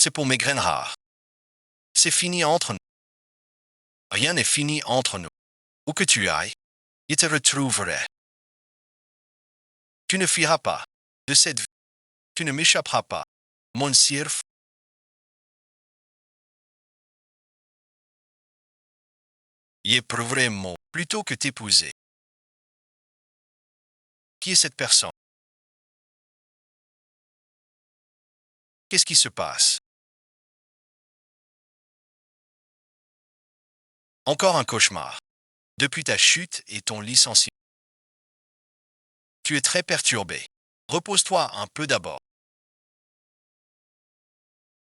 C'est pour mes graines rares. C'est fini entre nous. Rien n'est fini entre nous. Où que tu ailles, je te retrouverai. Tu ne fuiras pas de cette vie. Tu ne m'échapperas pas. Mon sirf. Y éprouverai mot plutôt que t'épouser. Qui est cette personne? Qu'est-ce qui se passe? Encore un cauchemar. Depuis ta chute et ton licenciement. Tu es très perturbé. Repose-toi un peu d'abord.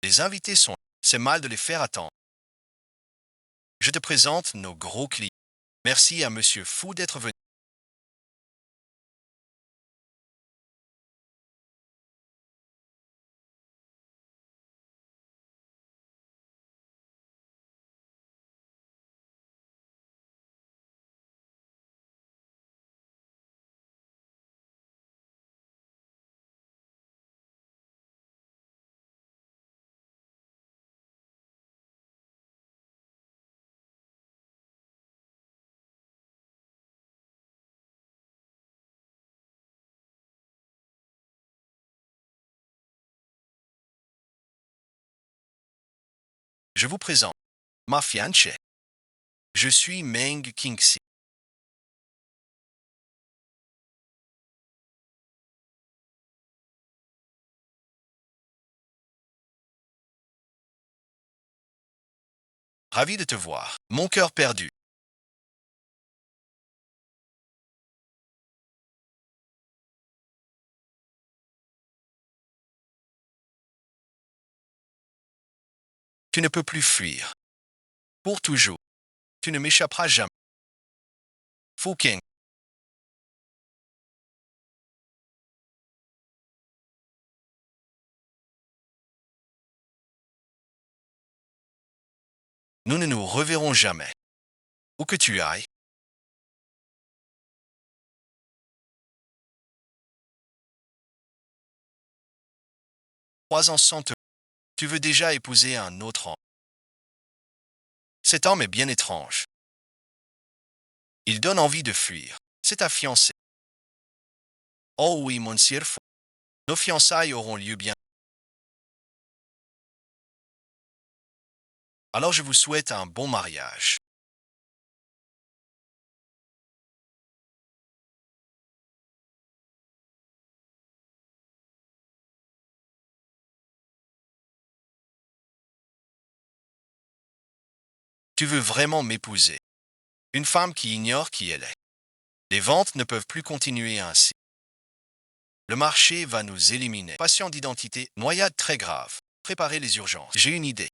Les invités sont là. C'est mal de les faire attendre. Je te présente nos gros clients. Merci à Monsieur Fou d'être venu. Je vous présente ma fiancée. Je suis Meng Kingxi. Ravi de te voir. Mon cœur perdu. Tu ne peux plus fuir. Pour toujours. Tu ne m'échapperas jamais. Fu King. Nous ne nous reverrons jamais. Où que tu ailles, trois ans sans te. Tu veux déjà épouser un autre homme. Cet homme est bien étrange. Il donne envie de fuir. C'est ta fiancée. Oh oui, mon sirf. Nos fiançailles auront lieu bien. Alors je vous souhaite un bon mariage. Tu veux vraiment m'épouser. Une femme qui ignore qui elle est. Les ventes ne peuvent plus continuer ainsi. Le marché va nous éliminer. Patient d'identité, noyade très grave. Préparez les urgences. J'ai une idée.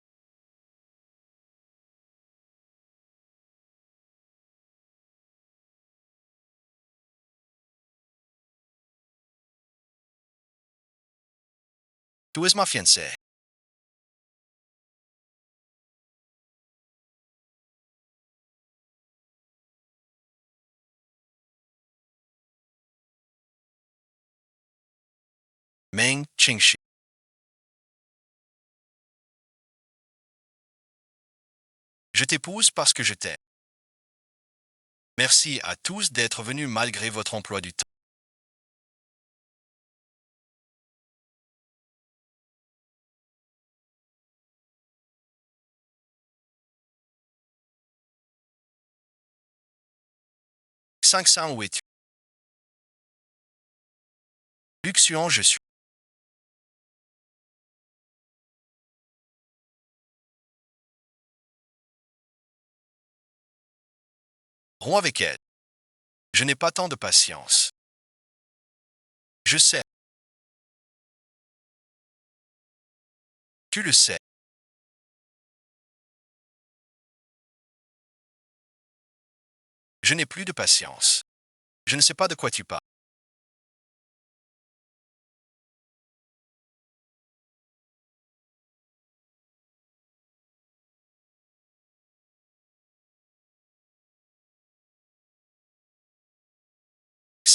Tu es ma fiancée. Meng Qingxi. Je t'épouse parce que je t'aime. Merci à tous d'être venus malgré votre emploi du temps. 508. Luxion, je suis. Romps avec elle. Je n'ai pas tant de patience. Je sais. Tu le sais. Je n'ai plus de patience. Je ne sais pas de quoi tu parles.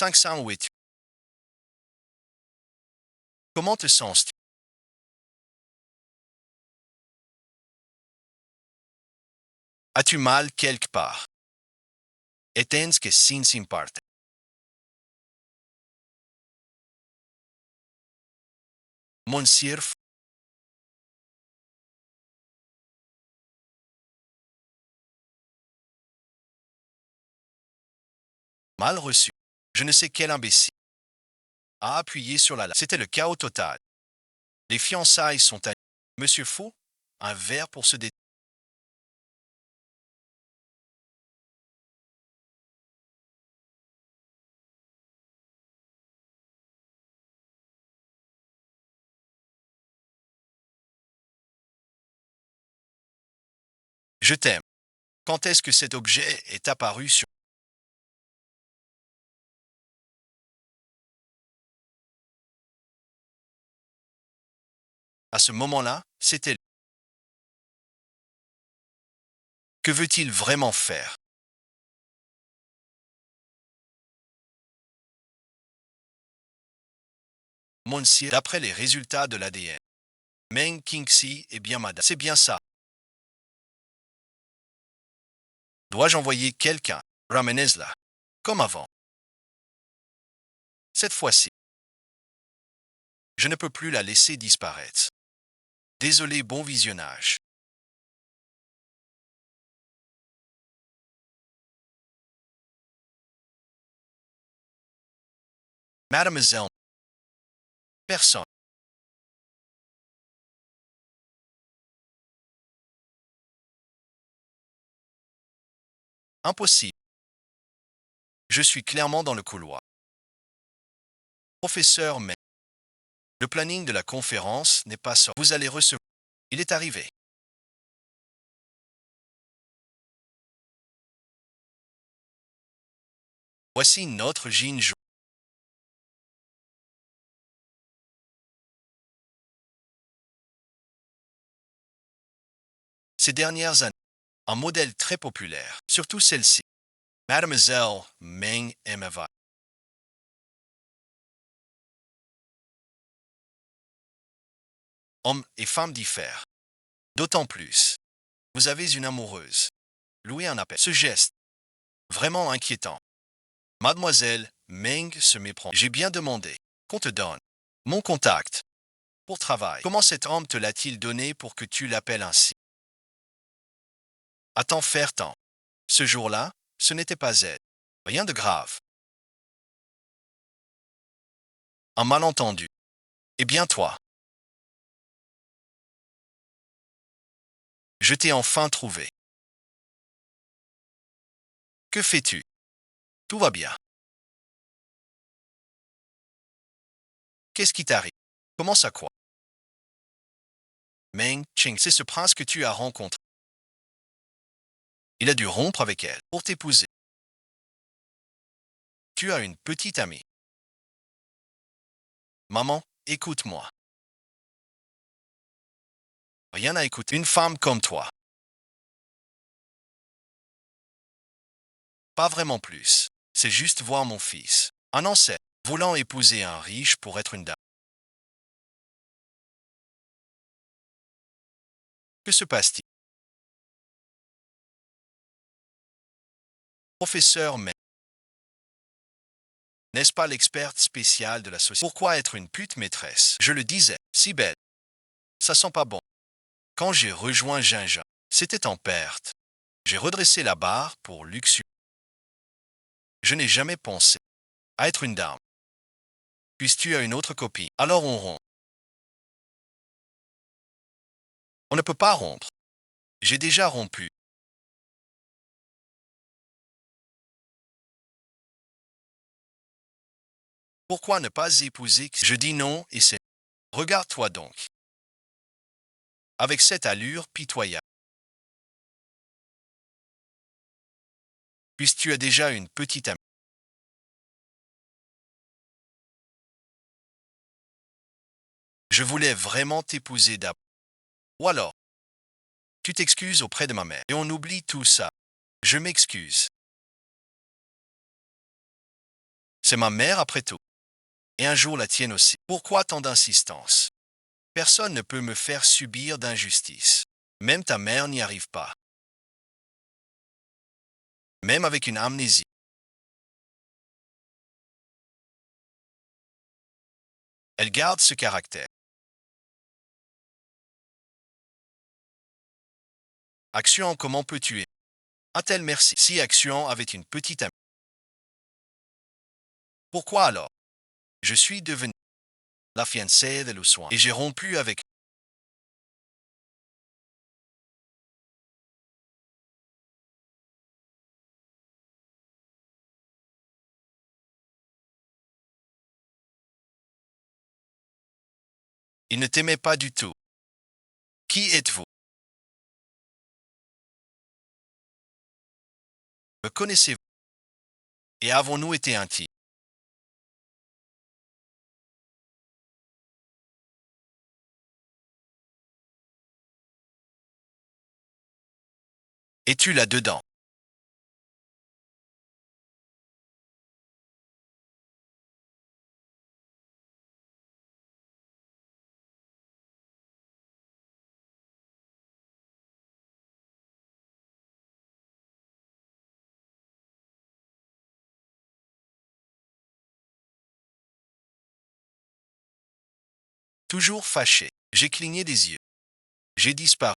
508. Comment te sens-tu? As-tu mal quelque part? E tens que sin simparte. Mon sirf, mal reçu. Je ne sais quel imbécile a appuyé sur la. C'était le chaos total. Les fiançailles sont à. Monsieur Faux, un verre pour se détendre. Je t'aime. Quand est-ce que cet objet est apparu sur. À ce moment-là, c'était. Que veut-il vraiment faire? Monsieur, d'après les résultats de l'ADN. Meng Qingxi est bien madame. C'est bien ça. Dois-je envoyer quelqu'un? Ramenez-la. Comme avant. Cette fois-ci, je ne peux plus la laisser disparaître. Désolé, bon visionnage. Mademoiselle, personne. Impossible. Je suis clairement dans le couloir. Professeur, mais le planning de la conférence n'est pas sorti. Vous allez recevoir. Il est arrivé. Voici notre jean jaune. Ces dernières années, un modèle très populaire, surtout celle-ci. Mademoiselle Meng Emeva. Hommes et femmes diffèrent. D'autant plus. Vous avez une amoureuse. Louez un appel. Ce geste, vraiment inquiétant. Mademoiselle Meng se méprend. J'ai bien demandé qu'on te donne mon contact pour travail. Comment cet homme te l'a-t-il donné pour que tu l'appelles ainsi? Attends faire tant. Ce jour-là, ce n'était pas elle. Rien de grave. Un malentendu. Eh bien toi, je t'ai enfin trouvé. Que fais-tu? Tout va bien. Qu'est-ce qui t'arrive? Comment ça quoi? Meng Ching, c'est ce prince que tu as rencontré. Il a dû rompre avec elle pour t'épouser. Tu as une petite amie. Maman, écoute-moi. Rien à écouter. Une femme comme toi. Pas vraiment plus. C'est juste voir mon fils. Un ancêtre, voulant épouser un riche pour être une dame. Que se passe-t-il? Professeur, mais n'est-ce pas l'experte spéciale de la société? Pourquoi être une pute maîtresse? Je le disais, si belle. Ça sent pas bon. Quand j'ai rejoint Ginja, c'était en perte. J'ai redressé la barre pour luxueux. Je n'ai jamais pensé à être une dame. Puis tu as une autre copine. Alors on rompt. On ne peut pas rompre. J'ai déjà rompu. Pourquoi ne pas épouser? Je dis non et c'est. Regarde-toi donc. Avec cette allure pitoyable. Puis tu as déjà une petite amie. Je voulais vraiment t'épouser d'abord. Ou alors, tu t'excuses auprès de ma mère et on oublie tout ça. Je m'excuse. C'est ma mère après tout. Et un jour la tienne aussi. Pourquoi tant d'insistance? Personne ne peut me faire subir d'injustice. Même ta mère n'y arrive pas. même avec une amnésie. Elle garde ce caractère. Action, comment peux-tu aimer? A-t-elle merci? Si Action avait une petite amie. Pourquoi alors? Je suis devenu la fiancée de Lucien et j'ai rompu avec. Il ne t'aimait pas du tout. Qui êtes-vous? Me connaissez-vous? Et avons-nous été intimes? Es-tu là-dedans? Toujours fâché. J'ai cligné des yeux. J'ai disparu.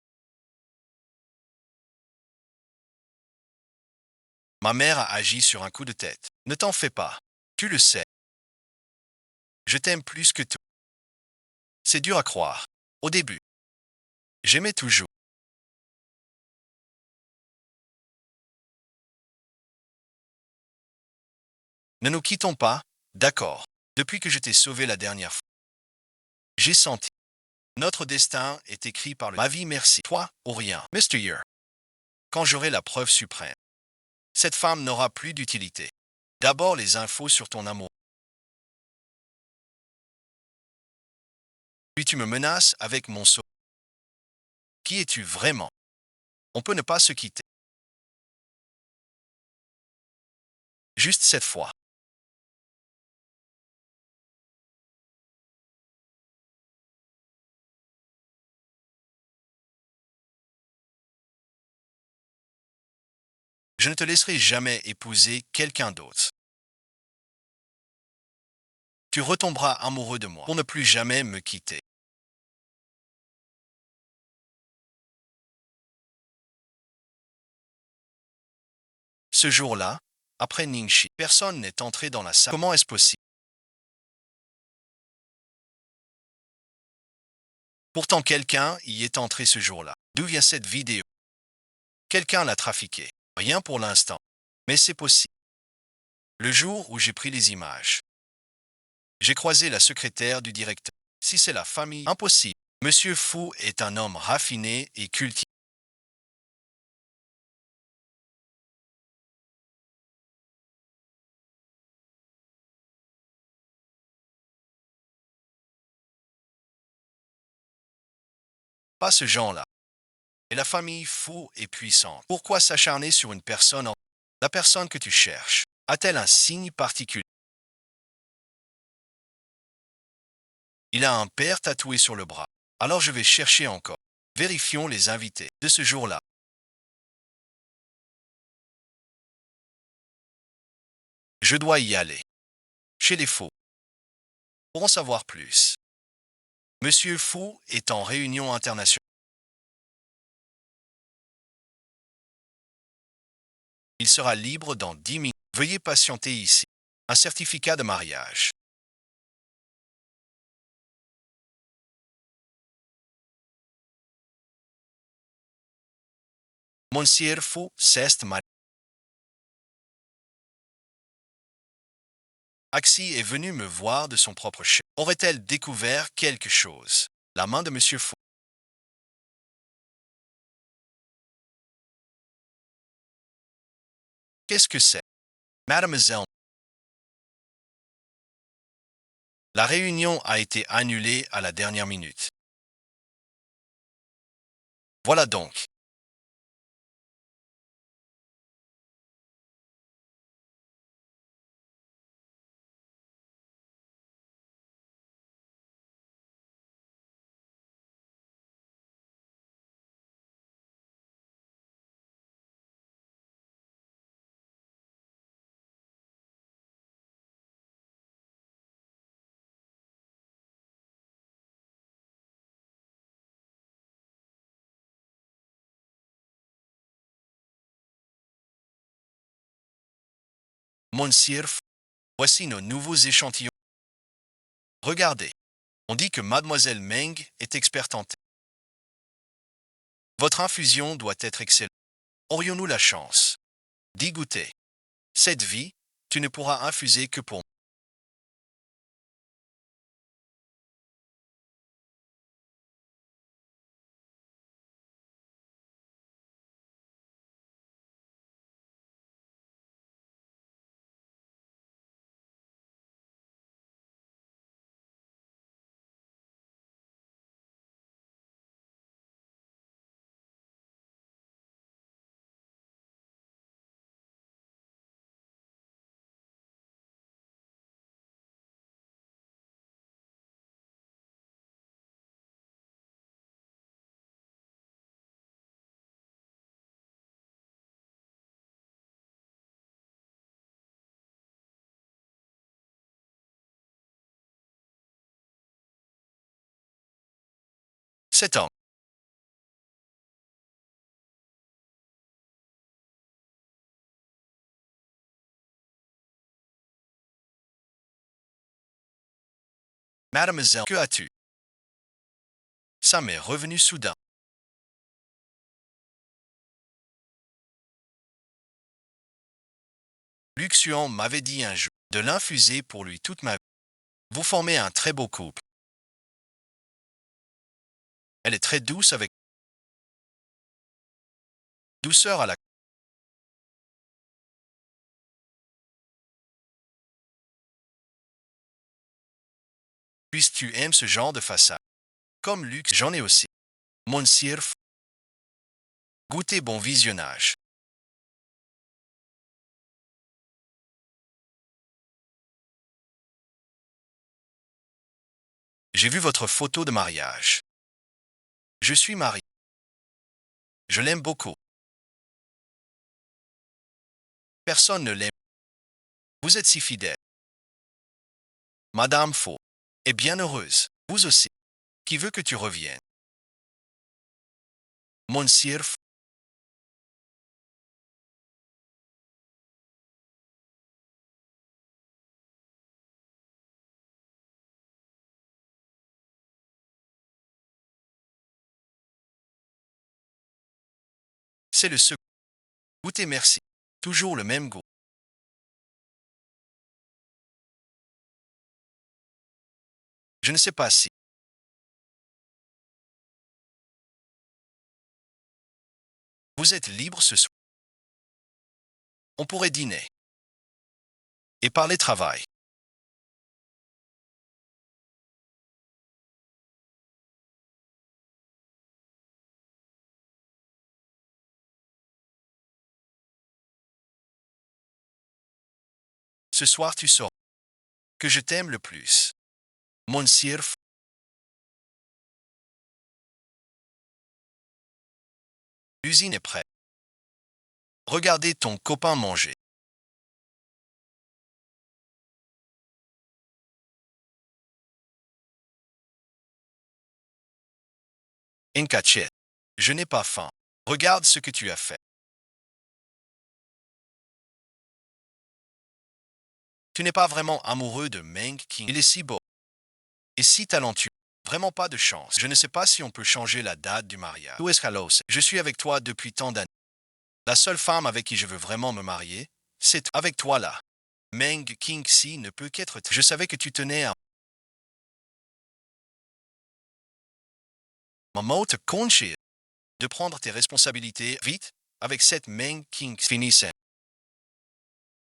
Ma mère a agi sur un coup de tête. Ne t'en fais pas. Tu le sais. Je t'aime plus que tout. C'est dur à croire. Au début, j'aimais toujours. Ne nous quittons pas, d'accord. Depuis que je t'ai sauvé la dernière fois, j'ai senti. Notre destin est écrit par le. Ma vie, merci. Toi, ou rien. Mr. Year. Quand j'aurai la preuve suprême, cette femme n'aura plus d'utilité. D'abord les infos sur ton amour. Puis tu me menaces avec mon sceau. Qui es-tu vraiment? On peut ne pas se quitter. Juste cette fois. Je ne te laisserai jamais épouser quelqu'un d'autre. Tu retomberas amoureux de moi pour ne plus jamais me quitter. Ce jour-là, après Ningxi, personne n'est entré dans la salle. Comment est-ce possible? Pourtant quelqu'un y est entré ce jour-là. D'où vient cette vidéo? Quelqu'un l'a trafiquée. Rien pour l'instant. Mais c'est possible. Le jour où j'ai pris les images, j'ai croisé la secrétaire du directeur. Si c'est la famille, impossible. Monsieur Fu est un homme raffiné et cultivé. Pas ce genre-là. Et la famille Fu est puissante. Pourquoi s'acharner sur une personne en... La personne que tu cherches a-t-elle un signe particulier? Il a un père tatoué sur le bras. Alors je vais chercher encore. Vérifions les invités de ce jour-là. Je dois y aller. Chez les faux. Pour en savoir plus. Monsieur Fu est en réunion internationale. Il sera libre dans 10 minutes. Veuillez patienter ici. Un certificat de mariage. Monsieur Fu s'est marié. Axi est venue me voir de son propre chef. Aurait-elle découvert quelque chose? La main de Monsieur Fu. Qu'est-ce que c'est? Mademoiselle. La réunion a été annulée à la dernière minute. Voilà donc. Monsieur, voici nos nouveaux échantillons. Regardez, on dit que Mademoiselle Meng est experte en thé. Votre infusion doit être excellente. Aurions-nous la chance d'y goûter? Cette vie, tu ne pourras infuser que pour moi. Cet homme. Mademoiselle, que as-tu? Ça m'est revenu soudain. Luxuan m'avait dit un jour de l'infuser pour lui toute ma vie. Vous formez un très beau couple. Elle est très douce avec douceur à la... Puisque tu aimes ce genre de façade. Comme luxe, j'en ai aussi. Monsieur, goûtez bon visionnage. J'ai vu votre photo de mariage. Je suis marié. Je l'aime beaucoup. Personne ne l'aime. Vous êtes si fidèle. Madame Faux est bien heureuse. Vous aussi. Qui veut que tu reviennes? Monsieur, c'est le second. Goûtez merci. Toujours le même goût. Je ne sais pas si vous êtes libre ce soir. On pourrait dîner et parler travail. Ce soir, tu sauras que je t'aime le plus. Monsieur, l'usine est prête. Regardez ton copain manger. Nkachet, je n'ai pas faim. Regarde ce que tu as fait. Tu n'es pas vraiment amoureux de Meng King. Il est si beau et si talentueux. Vraiment pas de chance. Je ne sais pas si on peut changer la date du mariage. Où est-ce qu'Alos? Je suis avec toi depuis tant d'années. La seule femme avec qui je veux vraiment me marier, c'est toi. Avec toi là. Meng King Si ne peut qu'être... Je savais que tu tenais à... Maman te conchir de prendre tes responsabilités vite avec cette Meng King finissait.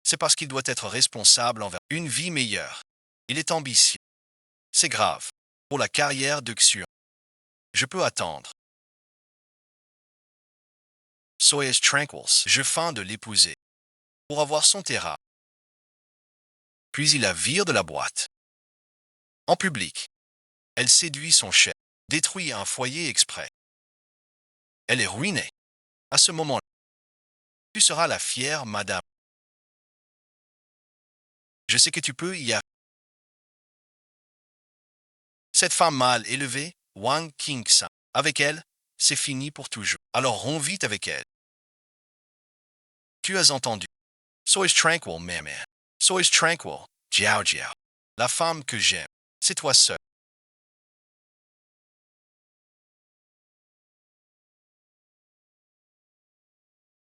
C'est parce qu'il doit être responsable envers une vie meilleure. Il est ambitieux. C'est grave. Pour la carrière de Xian. Je peux attendre. Soyez tranquilles. Je feins de l'épouser. Pour avoir son terrain. Puis il la vire de la boîte. En public. Elle séduit son chef. Détruit un foyer exprès. Elle est ruinée. À ce moment-là, tu seras la fière madame. Je sais que tu peux y arriver. Cette femme mal élevée, Wang Qingsan, avec elle, c'est fini pour toujours. Alors romps vite avec elle. Tu as entendu. Sois tranquille, mère. Sois tranquille, Jiao Jiao. La femme que j'aime, c'est toi seul.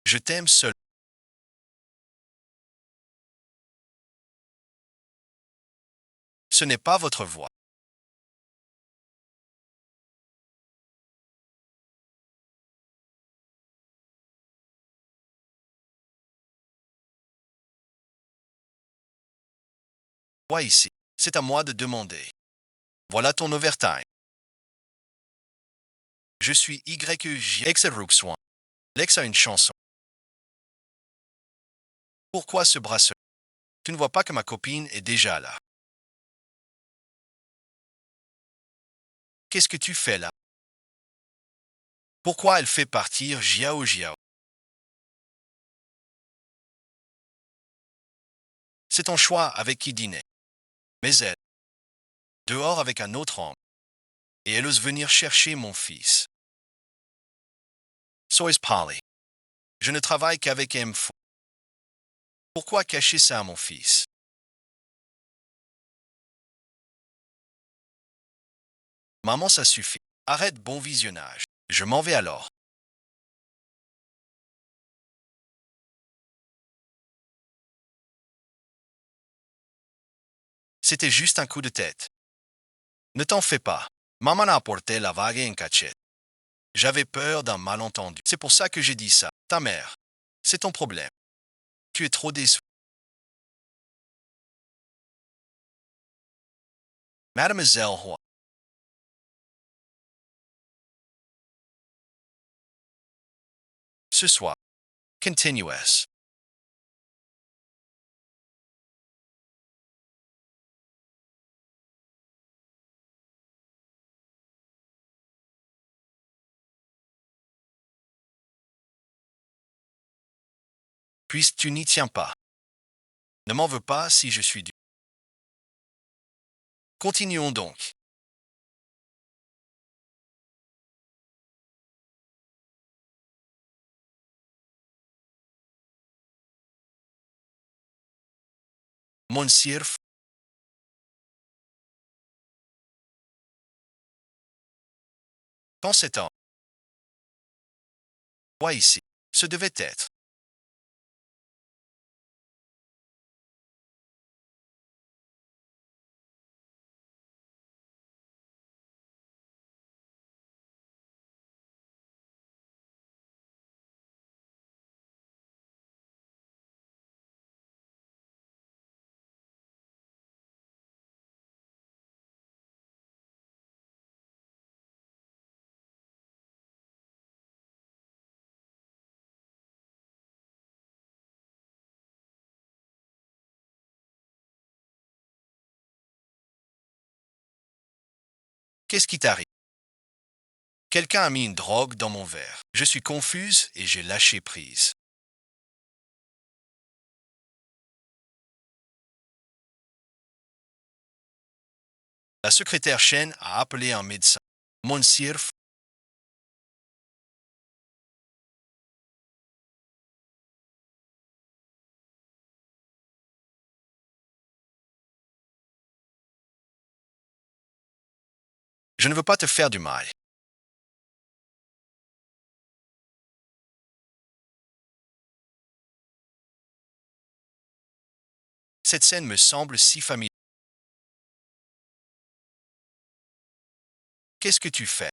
Je t'aime seul. Ce n'est pas votre voix. Vois ici. C'est à moi de demander. Voilà ton overtime. Je suis YEJ Exeruxwan. Lex a une chanson. Pourquoi ce bracelet? Tu ne vois pas que ma copine est déjà là. Qu'est-ce que tu fais là? Pourquoi elle fait partir Jiao Jiao? C'est ton choix avec qui dîner. Mais elle, dehors avec un autre homme. Et elle ose venir chercher mon fils. Sois Polly. Je ne travaille qu'avec M. Pourquoi cacher ça à mon fils? Maman, ça suffit. Arrête bon visionnage. Je m'en vais alors. C'était juste un coup de tête. Ne t'en fais pas. Maman a apporté la vague en cachette. J'avais peur d'un malentendu. C'est pour ça que j'ai dit ça. Ta mère. C'est ton problème. Tu es trop déçu. Mademoiselle Roy. Ce soir. Continuous. Puis tu n'y tiens pas. Ne m'en veux pas si je suis dû. Continuons donc. Monsieur, dans cet temps. Vois ici. Ce devait être. Qu'est-ce qui t'arrive? Quelqu'un a mis une drogue dans mon verre. Je suis confuse et j'ai lâché prise. La secrétaire Chen a appelé un médecin. Monsieur, je ne veux pas te faire du mal. Cette scène me semble si familière. Qu'est-ce que tu fais?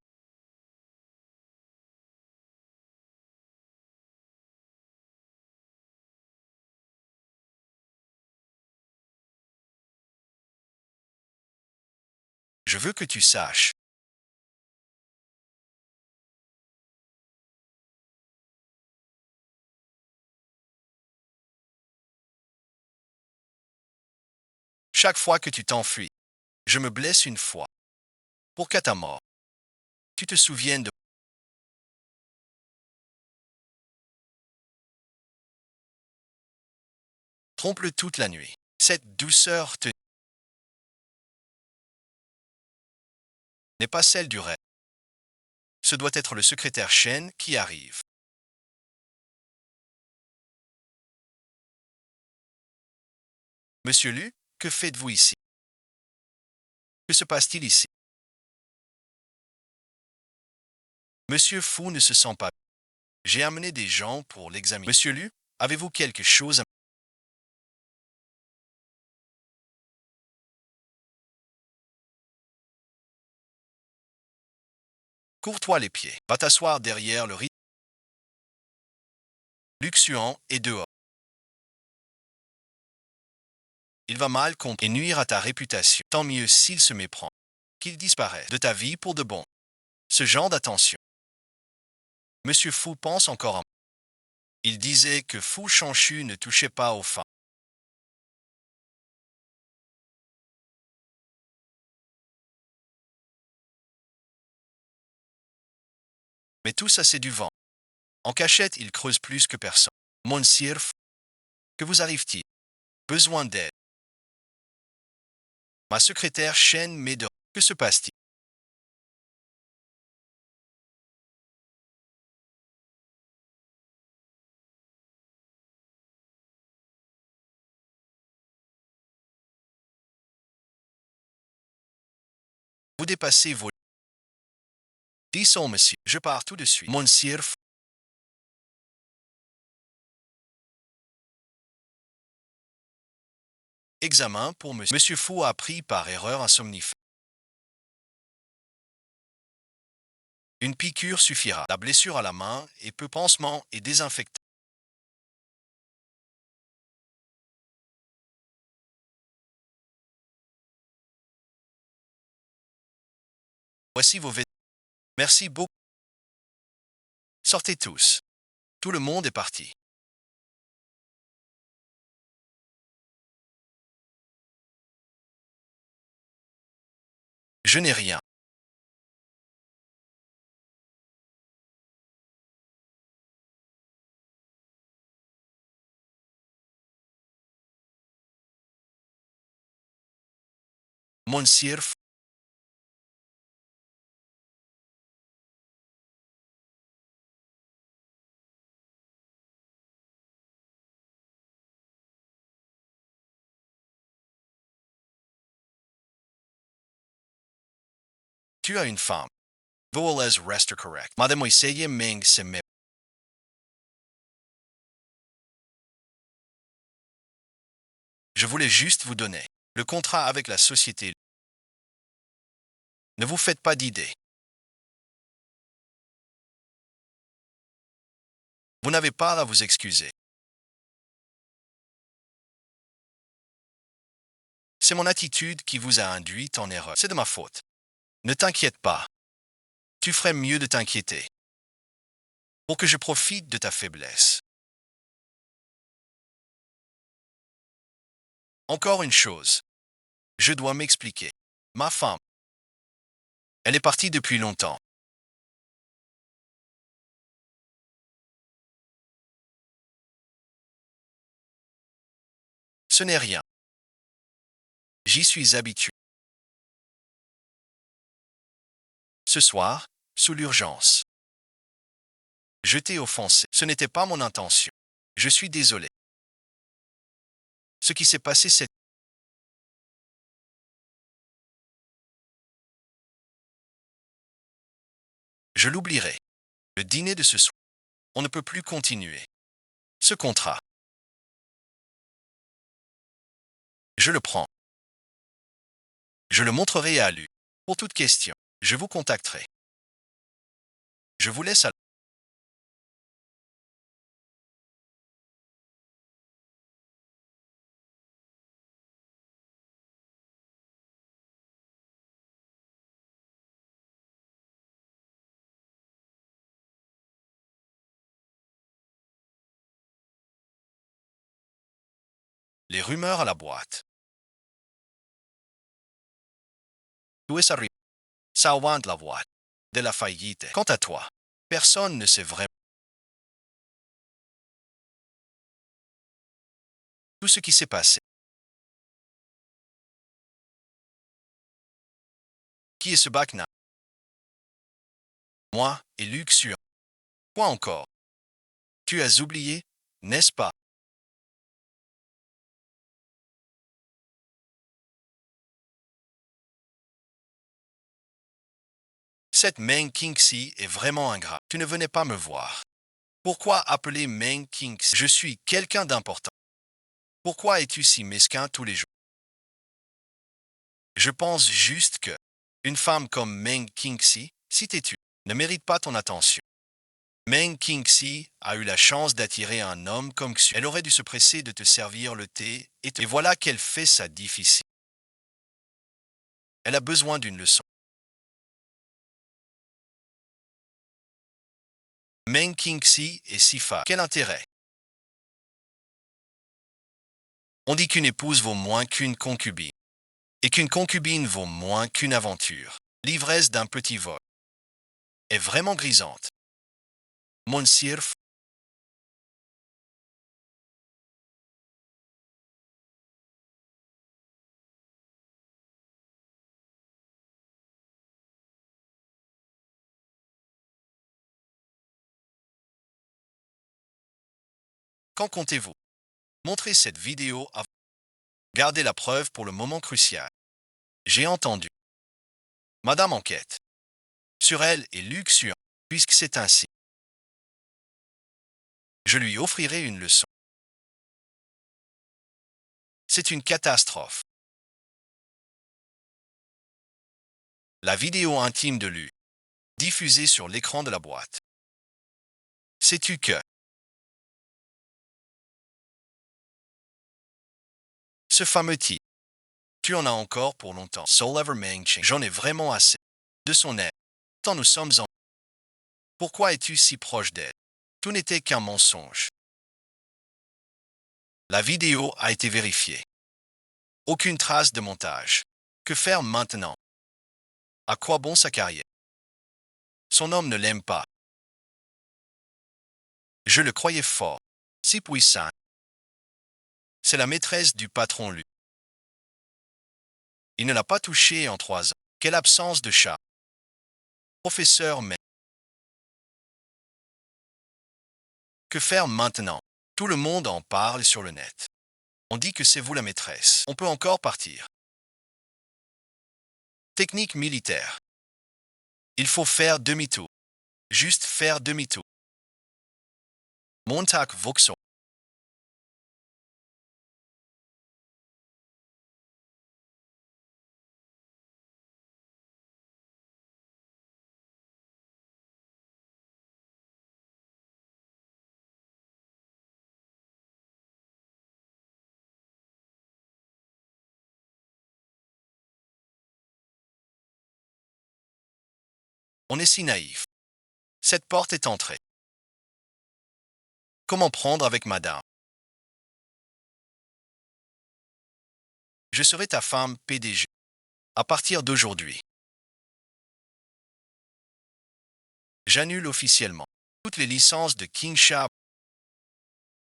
Je veux que tu saches. Chaque fois que tu t'enfuis, je me blesse une fois. Pour qu'à ta mort, tu te souviennes de... Trompe-le toute la nuit. Cette douceur te... n'est pas celle du rêve. Ce doit être le secrétaire Chen qui arrive. Monsieur Lu, que faites-vous ici? Que se passe-t-il ici? Monsieur Fu ne se sent pas. J'ai amené des gens pour l'examiner. Monsieur Lu, avez-vous quelque chose à... Cours-toi les pieds. Va t'asseoir derrière le rideau. Luxuan est dehors. Il va mal comprendre et nuire à ta réputation. Tant mieux s'il se méprend. Qu'il disparaisse de ta vie pour de bon. Ce genre d'attention. Monsieur Fu pense encore à... Il disait que Fu Shanchu ne touchait pas aux femmes. Mais tout ça c'est du vent. En cachette, il creuse plus que personne. Monsieur Fu, que vous arrive-t-il? Besoin d'aide. Ma secrétaire Shen m'aide. Que se passe-t-il? Vous dépassez vos... Disons, monsieur, je pars tout de suite. Monsieur Fu, examen pour monsieur. Monsieur Fu a pris par erreur un somnifère. Une piqûre suffira. La blessure à la main et peu pansement et désinfectant. Voici vos vêtements. Merci beaucoup. Sortez tous. Tout le monde est parti. Je n'ai rien. Monsieur Fu, tu as une femme. Voles reste correct. Madame Oiseye Ming se met. Je voulais juste vous donner le contrat avec la société. Ne vous faites pas d'idées. Vous n'avez pas à vous excuser. C'est mon attitude qui vous a induit en erreur. C'est de ma faute. Ne t'inquiète pas. Tu ferais mieux de t'inquiéter. Pour que je profite de ta faiblesse. Encore une chose. Je dois m'expliquer. Ma femme. Elle est partie depuis longtemps. Ce n'est rien. J'y suis habitué. Ce soir, sous l'urgence. Je t'ai offensé. Ce n'était pas mon intention. Je suis désolé. Ce qui s'est passé, c'est... Je l'oublierai. Le dîner de ce soir. On ne peut plus continuer. Ce contrat. Je le prends. Je le montrerai à lui. Pour toute question, je vous contacterai. Je vous laisse à... Les rumeurs à la boîte. Où est arrivé? Ça augmente la boîte. De la faillite. Quant à toi, personne ne sait vraiment tout ce qui s'est passé. Qui est ce Bacna? Moi et Luc Suan. Quoi encore? Tu as oublié, n'est-ce pas? Cette Meng Qingxi est vraiment ingrat. Tu ne venais pas me voir. Pourquoi appeler Meng Qingxi? Je suis quelqu'un d'important. Pourquoi es-tu si mesquin tous les jours? Je pense juste que une femme comme Meng Qingxi, si têtue, ne mérite pas ton attention. Meng Qingxi a eu la chance d'attirer un homme comme Xu. Elle aurait dû se presser de te servir le thé et voilà qu'elle fait ça difficile. Elle a besoin d'une leçon. Meng Qingxi et Sifa, quel intérêt? On dit qu'une épouse vaut moins qu'une concubine, et qu'une concubine vaut moins qu'une aventure. L'ivresse d'un petit vol est vraiment grisante. Monsirf, quand comptez-vous montrer cette vidéo à garder la preuve pour le moment crucial? J'ai entendu. Madame enquête sur elle et luxure, puisque c'est ainsi. Je lui offrirai une leçon. C'est une catastrophe. La vidéo intime de Lu, diffusée sur l'écran de la boîte. Sais-tu que ce fameux type, tu en as encore pour longtemps. Soul Ever Mengching, j'en ai vraiment assez de son aide. Tant nous sommes en. Pourquoi es-tu si proche d'elle? Tout n'était qu'un mensonge. La vidéo a été vérifiée. Aucune trace de montage. Que faire maintenant? À quoi bon sa carrière? Son homme ne l'aime pas. Je le croyais fort, si puissant. C'est la maîtresse du patron Lu. Il ne l'a pas touchée en 3 ans. Quelle absence de chat. Professeur, mais que faire maintenant? Tout le monde en parle sur le net. On dit que c'est vous la maîtresse. On peut encore partir. Technique militaire. Il faut faire demi-tour. Juste faire demi-tour. Montag Voxon. On est si naïf. Cette porte est entrée. Comment prendre avec madame? Je serai ta femme PDG. À partir d'aujourd'hui. J'annule officiellement toutes les licences de King Sha.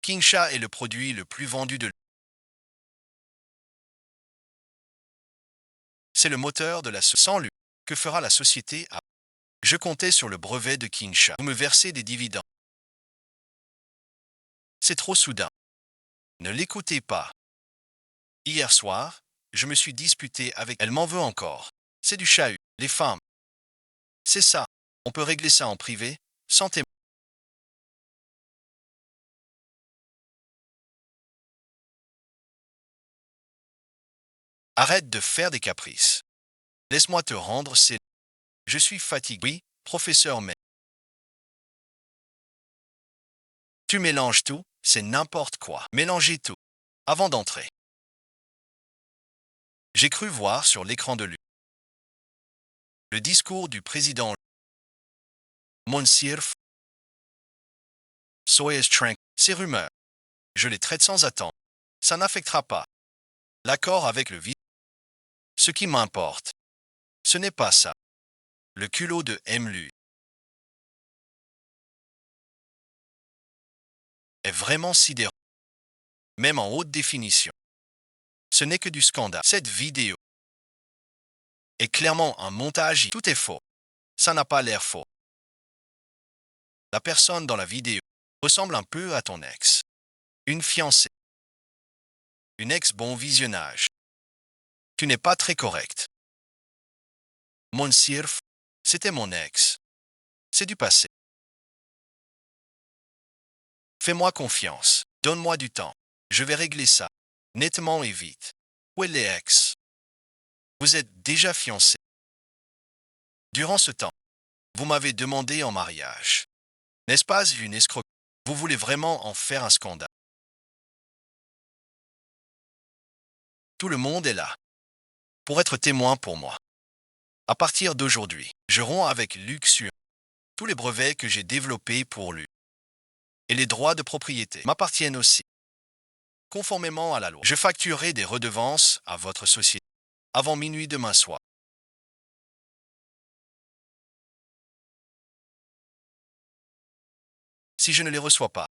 King Sha est le produit le plus vendu de. C'est le moteur de la société. Sans lui, que fera la société à. Je comptais sur le brevet de King Sha. Vous me versez des dividendes. C'est trop soudain. Ne l'écoutez pas. Hier soir, je me suis disputé avec. Elle m'en veut encore. C'est du chahut. Les femmes. C'est ça. On peut régler ça en privé, sans témoin. Arrête de faire des caprices. Laisse-moi te rendre, c'est. Je suis fatigué. Oui, professeur, mais. Tu mélanges tout, c'est n'importe quoi. Mélangez tout. Avant d'entrer. J'ai cru voir sur l'écran de Lu. Le discours du président. Monsirf. Soyez tranquille. Ces rumeurs. Je les traite sans attendre. Ça n'affectera pas l'accord avec le vice. Ce qui m'importe, ce n'est pas ça. Le culot de Mlu est vraiment sidérant. Même en haute définition. Ce n'est que du scandale. Cette vidéo est clairement un montage. Tout est faux. Ça n'a pas l'air faux. La personne dans la vidéo ressemble un peu à ton ex. Une fiancée. Une ex bon visionnage. Tu n'es pas très correct. Monsirf, C'était mon ex. C'est du passé. Fais-moi confiance. Donne-moi du temps. Je vais régler ça. Nettement et vite. Où est l'ex? Vous êtes déjà fiancé. Durant ce temps, vous m'avez demandé en mariage. N'est-ce pas une escroquerie? Vous voulez vraiment en faire un scandale? Tout le monde est là pour être témoin pour moi. À partir d'aujourd'hui, je romps avec Luc sur tous les brevets que j'ai développés pour lui. Et les droits de propriété m'appartiennent aussi. Conformément à la loi, je facturerai des redevances à votre société avant minuit demain soir. Si je ne les reçois pas,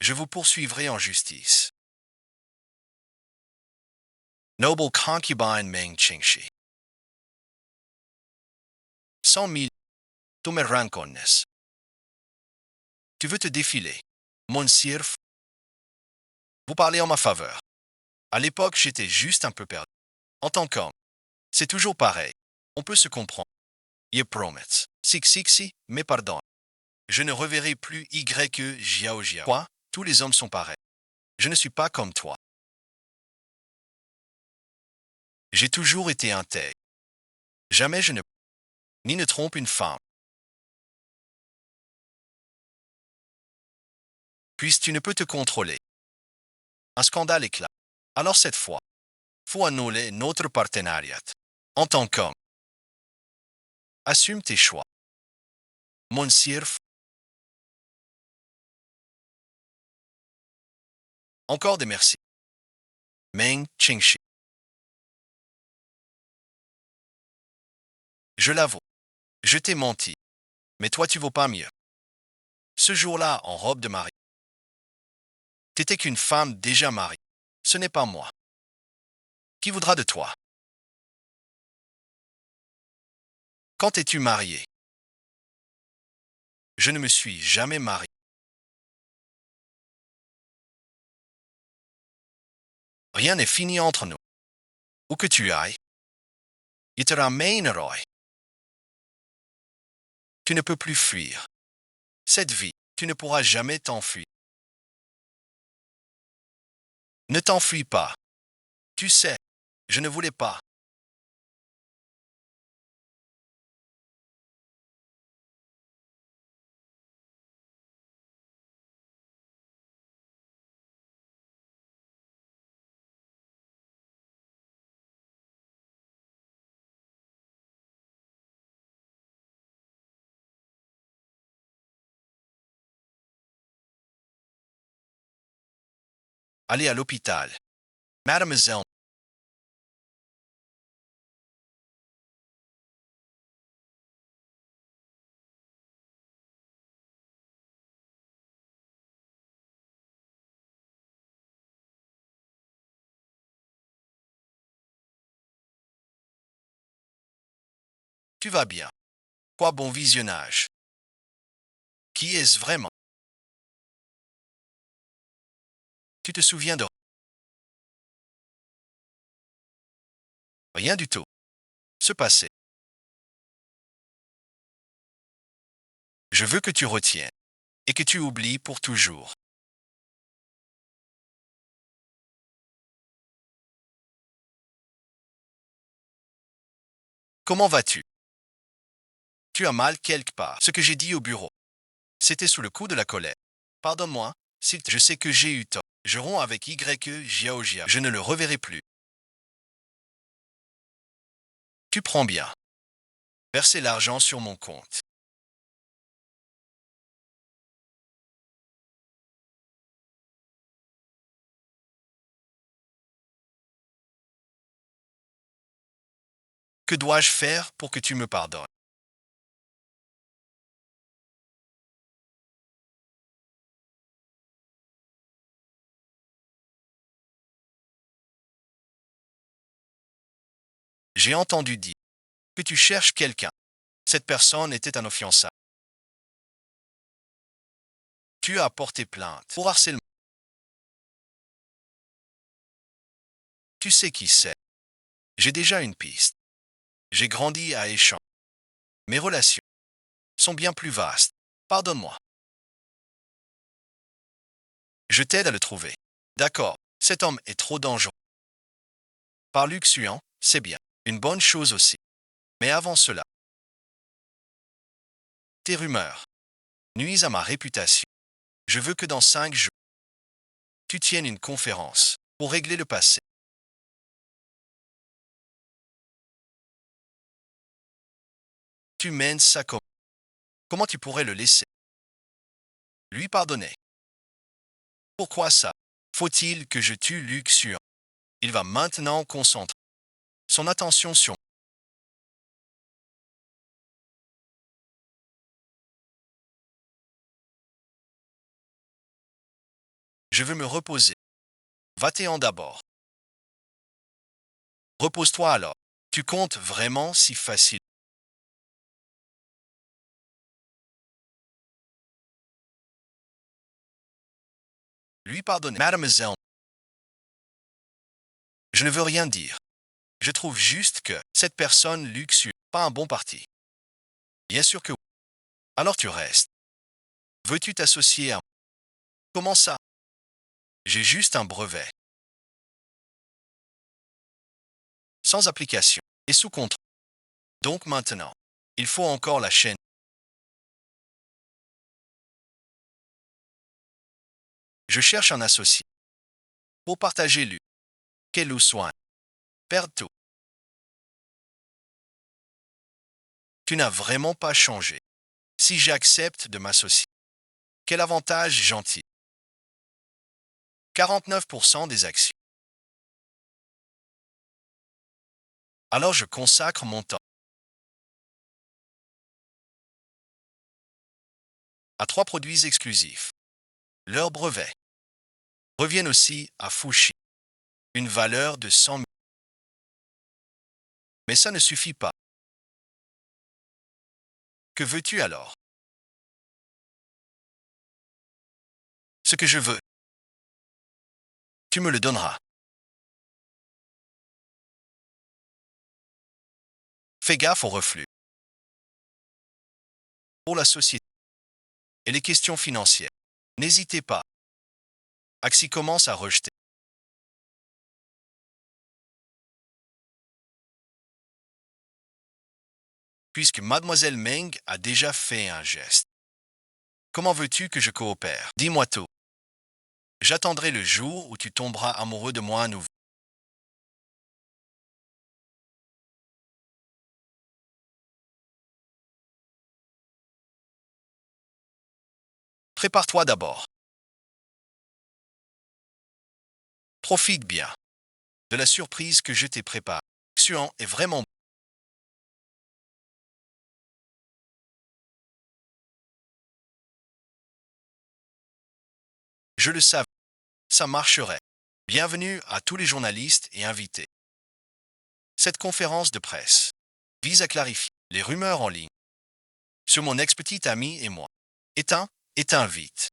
je vous poursuivrai en justice. Noble concubine Meng Qingxi. 100 000 Tomerancones. Tu veux te défiler, Monsieur? Vous parlez en ma faveur. À l'époque, j'étais juste un peu perdu. En tant qu'homme, c'est toujours pareil. On peut se comprendre. Je promets. Si, mais pardon. Je ne reverrai plus Y que Jiao Jiao. Quoi? Tous les hommes sont pareils. Je ne suis pas comme toi. J'ai toujours été intègre. Jamais je ne ni ne trompe une femme. Puis tu ne peux te contrôler. Un scandale éclate. Alors cette fois, faut annuler notre partenariat. En tant qu'homme, assume tes choix. Monsieur, encore des merci. Meng Qingxi. Je l'avoue, je t'ai menti. Mais toi tu vaux pas mieux. Ce jour-là, en robe de mariée, t'étais qu'une femme déjà mariée. Ce n'est pas moi. Qui voudra de toi? Quand es-tu marié? Je ne me suis jamais marié. Rien n'est fini entre nous. Où que tu ailles, il te ramènera. Tu ne peux plus fuir. Cette vie, tu ne pourras jamais t'enfuir. Ne t'enfuis pas. Tu sais, je ne voulais pas. Aller à l'hôpital. Mademoiselle, tu vas bien. Quoi bon visionnage. Qui est-ce vraiment? Tu te souviens de rien du tout. Ce passé. Je veux que tu retiennes et que tu oublies pour toujours. Comment vas-tu? Tu as mal quelque part. Ce que j'ai dit au bureau. C'était sous le coup de la colère. Pardonne-moi, je sais que j'ai eu tort. Je romps avec Y Jiao Jia. Je ne le reverrai plus. Tu prends bien. Verser l'argent sur mon compte. Que dois-je faire pour que tu me pardonnes? J'ai entendu dire que tu cherches quelqu'un. Cette personne était un fiançailles. Tu as porté plainte pour harcèlement. Tu sais qui c'est. J'ai déjà une piste. J'ai grandi à Échamps. Mes relations sont bien plus vastes. Pardonne-moi. Je t'aide à le trouver. D'accord, cet homme est trop dangereux. Par Luc Suan, c'est bien. Une bonne chose aussi. Mais avant cela, tes rumeurs nuisent à ma réputation. Je veux que dans 5 jours, tu tiennes une conférence pour régler le passé. Tu mènes ça comme... Comment tu pourrais le laisser? Lui pardonner. Pourquoi ça? Faut-il que je tue Luc Suan? Il va maintenant concentrer son attention sur... Je veux me reposer. Va-t'en d'abord. Repose-toi alors. Tu comptes vraiment si facile. Lui pardonner. Mademoiselle, je ne veux rien dire. Je trouve juste que cette personne luxueuse pas un bon parti. Bien sûr que oui. Alors tu restes. Veux-tu t'associer à... Comment ça? J'ai juste un brevet. Sans application. Et sous contrat. Donc maintenant, il faut encore la chaîne. Je cherche un associé. Pour partager lui. Quel ou soin. Perdre tout. Tu n'as vraiment pas changé. Si j'accepte de m'associer. Quel avantage gentil. 49% des actions. Alors je consacre mon temps à 3 produits exclusifs. Leurs brevets reviennent aussi à Fushi. Une valeur de 100 000. Mais ça ne suffit pas. Que veux-tu alors? Ce que je veux. Tu me le donneras. Fais gaffe au reflux. Pour la société et les questions financières. N'hésitez pas. Axi commence à rejeter. Puisque Mademoiselle Meng a déjà fait un geste. Comment veux-tu que je coopère? Dis-moi tout. J'attendrai le jour où tu tomberas amoureux de moi à nouveau. Prépare-toi d'abord. Profite bien de la surprise que je t'ai préparée. Xuan est vraiment... Je le savais. Ça marcherait. Bienvenue à tous les journalistes et invités. Cette conférence de presse vise à clarifier les rumeurs en ligne sur mon ex-petite amie et moi. Éteins vite.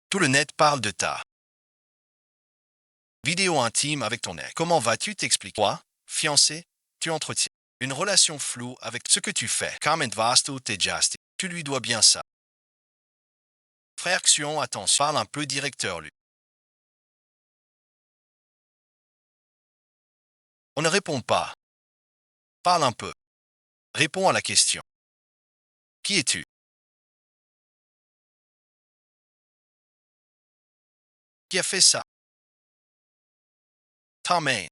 Tout le net parle de ta vidéo intime avec ton ex. Comment vas-tu t'expliquer? Toi, fiancé, tu entretiens une relation floue avec ce que tu fais. Comment vas-tu t'adjuster? Tu lui dois bien ça. Frère Xion, attention, parle un peu directeur lui. On ne répond pas. Parle un peu. Réponds à la question. Qui es-tu? Qui a fait ça? Ta main.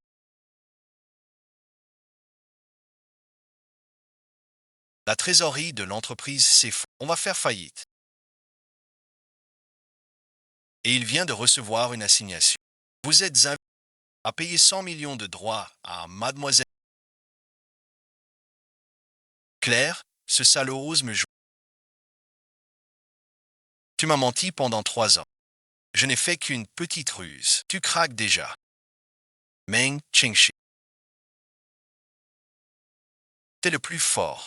La trésorerie de l'entreprise s'effondre. On va faire faillite. Et il vient de recevoir une assignation. Vous êtes invité à payer 100 millions de droits à Mademoiselle Claire. Ce salaud ose me jouer. Tu m'as menti pendant 3 ans. Je n'ai fait qu'une petite ruse. Tu craques déjà. Meng Chingxi. T'es le plus fort.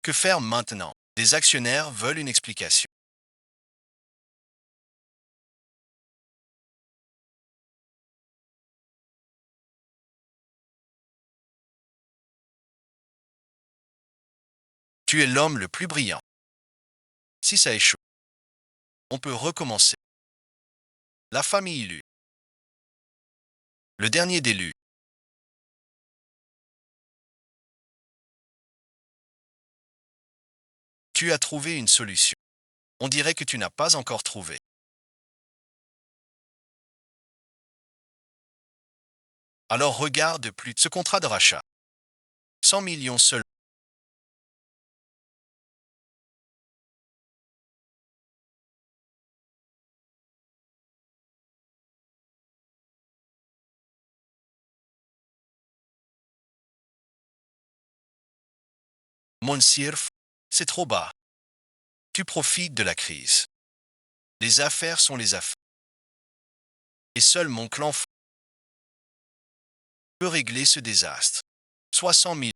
Que faire maintenant? Les actionnaires veulent une explication. Tu es l'homme le plus brillant. Si ça échoue, on peut recommencer. La famille élue. Le dernier d'élu. Tu as trouvé une solution. On dirait que tu n'as pas encore trouvé. Alors regarde plus ce contrat de rachat. 100 millions seulement. Monsieur, c'est trop bas. Tu profites de la crise. Les affaires sont les affaires. Et seul mon clan peut régler ce désastre. Soit 100 000,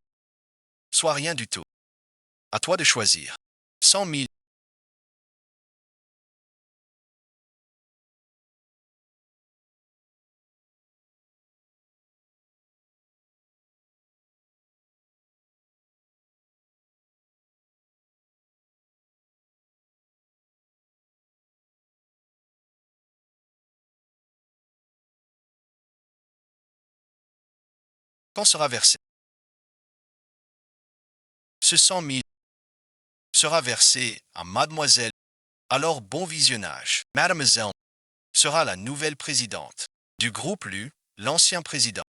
soit rien du tout. À toi de choisir. 100 000. Quand sera versé? Ce 100 000 sera versé à mademoiselle. Alors bon visionnage. Mademoiselle sera la nouvelle présidente du groupe LU, l'ancien président.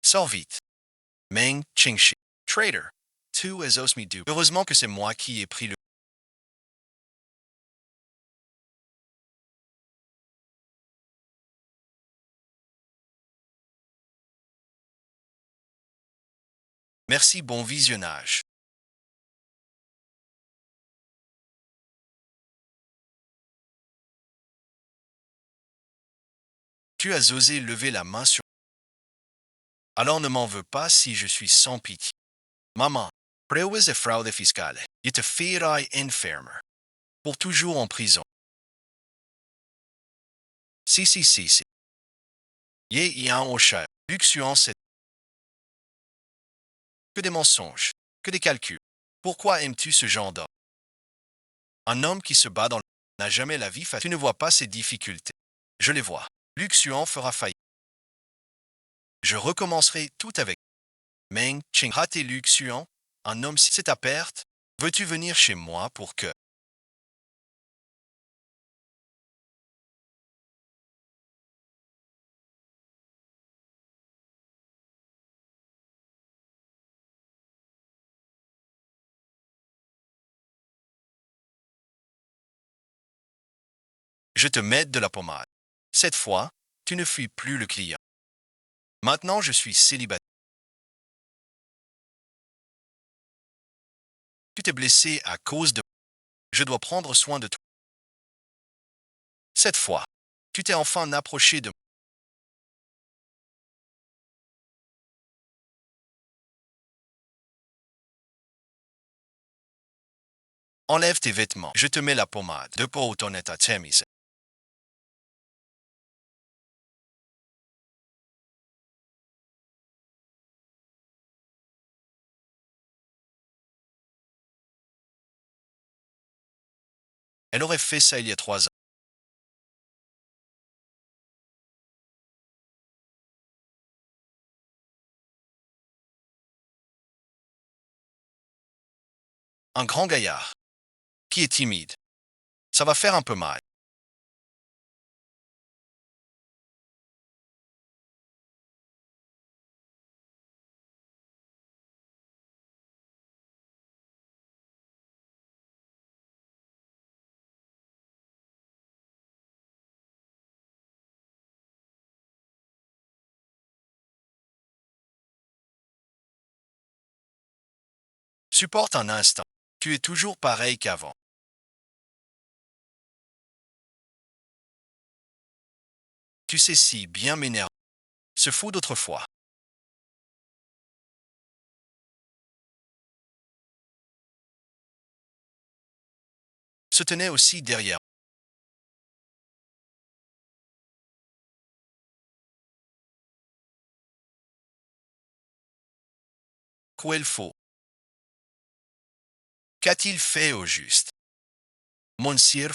Sors vite. Meng Qingxi. Trader. Tu es osmidu. Heureusement que c'est moi qui ai pris le... Merci, bon visionnage. Tu as osé lever la main sur... Alors ne m'en veux pas si je suis sans pitié. Maman, preuves de fraude fiscale. Je te ferai enfermer. Pour toujours en prison. Si. Ye un au cher. Luxuant c'est que des mensonges, que des calculs. Pourquoi aimes-tu ce genre d'homme? Un homme qui se bat dans le... n'a jamais la vie facile. Tu ne vois pas ses difficultés. Je les vois. Luxuant fera faillite. Je recommencerai tout avec Meng Ching. Raté Luxuant, un homme si c'est ta perte. Veux-tu venir chez moi pour que... Je te mette de la pommade. Cette fois, tu ne fuis plus le client. Maintenant, je suis célibataire. Tu t'es blessé à cause de... Je dois prendre soin de toi. Cette fois, tu t'es enfin approché de... Enlève tes vêtements. Je te mets la pommade. De peau ton état chemise. Elle aurait fait ça il y a 3 ans. Un grand gaillard. Qui est timide. Ça va faire un peu mal. Supporte un instant. Tu es toujours pareil qu'avant. Tu sais si bien m'énerver. Se fout d'autrefois. Se tenait aussi derrière. Quoi il faut. Qu'a-t-il fait au juste? Monsieur,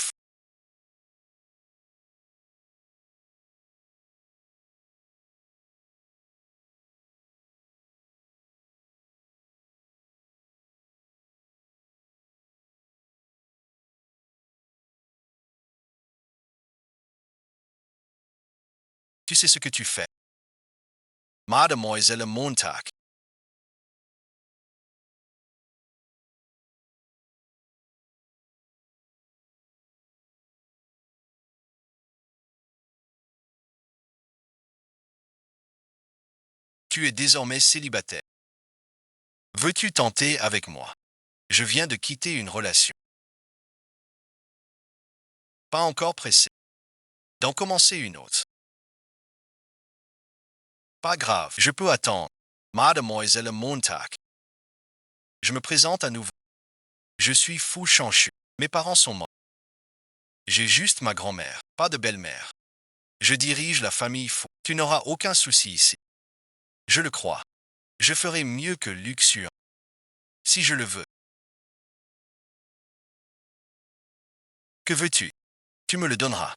tu sais ce que tu fais. Mademoiselle Montag. Tu es désormais célibataire. Veux-tu tenter avec moi? Je viens de quitter une relation. Pas encore pressé. D'en commencer une autre. Pas grave, je peux attendre. Mademoiselle Montag. Je me présente à nouveau. Je suis fou chanchu. Mes parents sont morts. J'ai juste ma grand-mère, pas de belle-mère. Je dirige la famille fou. Tu n'auras aucun souci ici. Je le crois. Je ferai mieux que luxure. Si je le veux. Que veux-tu? Tu me le donneras.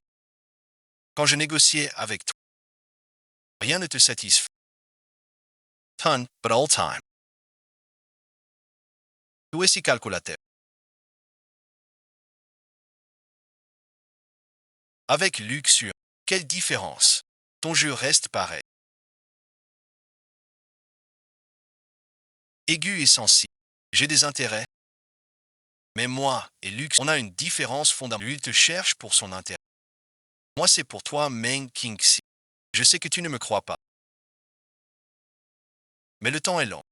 Quand je négociais avec toi, rien ne te satisfait. Ton, but all time. Tu es si calculateur. Avec luxure, quelle différence? Ton jeu reste pareil. Aigu et sensible. J'ai des intérêts. Mais moi et Lux, on a une différence fondamentale. Lui te cherche pour son intérêt. Moi, c'est pour toi, Meng Kingxi. Je sais que tu ne me crois pas. Mais le temps est long.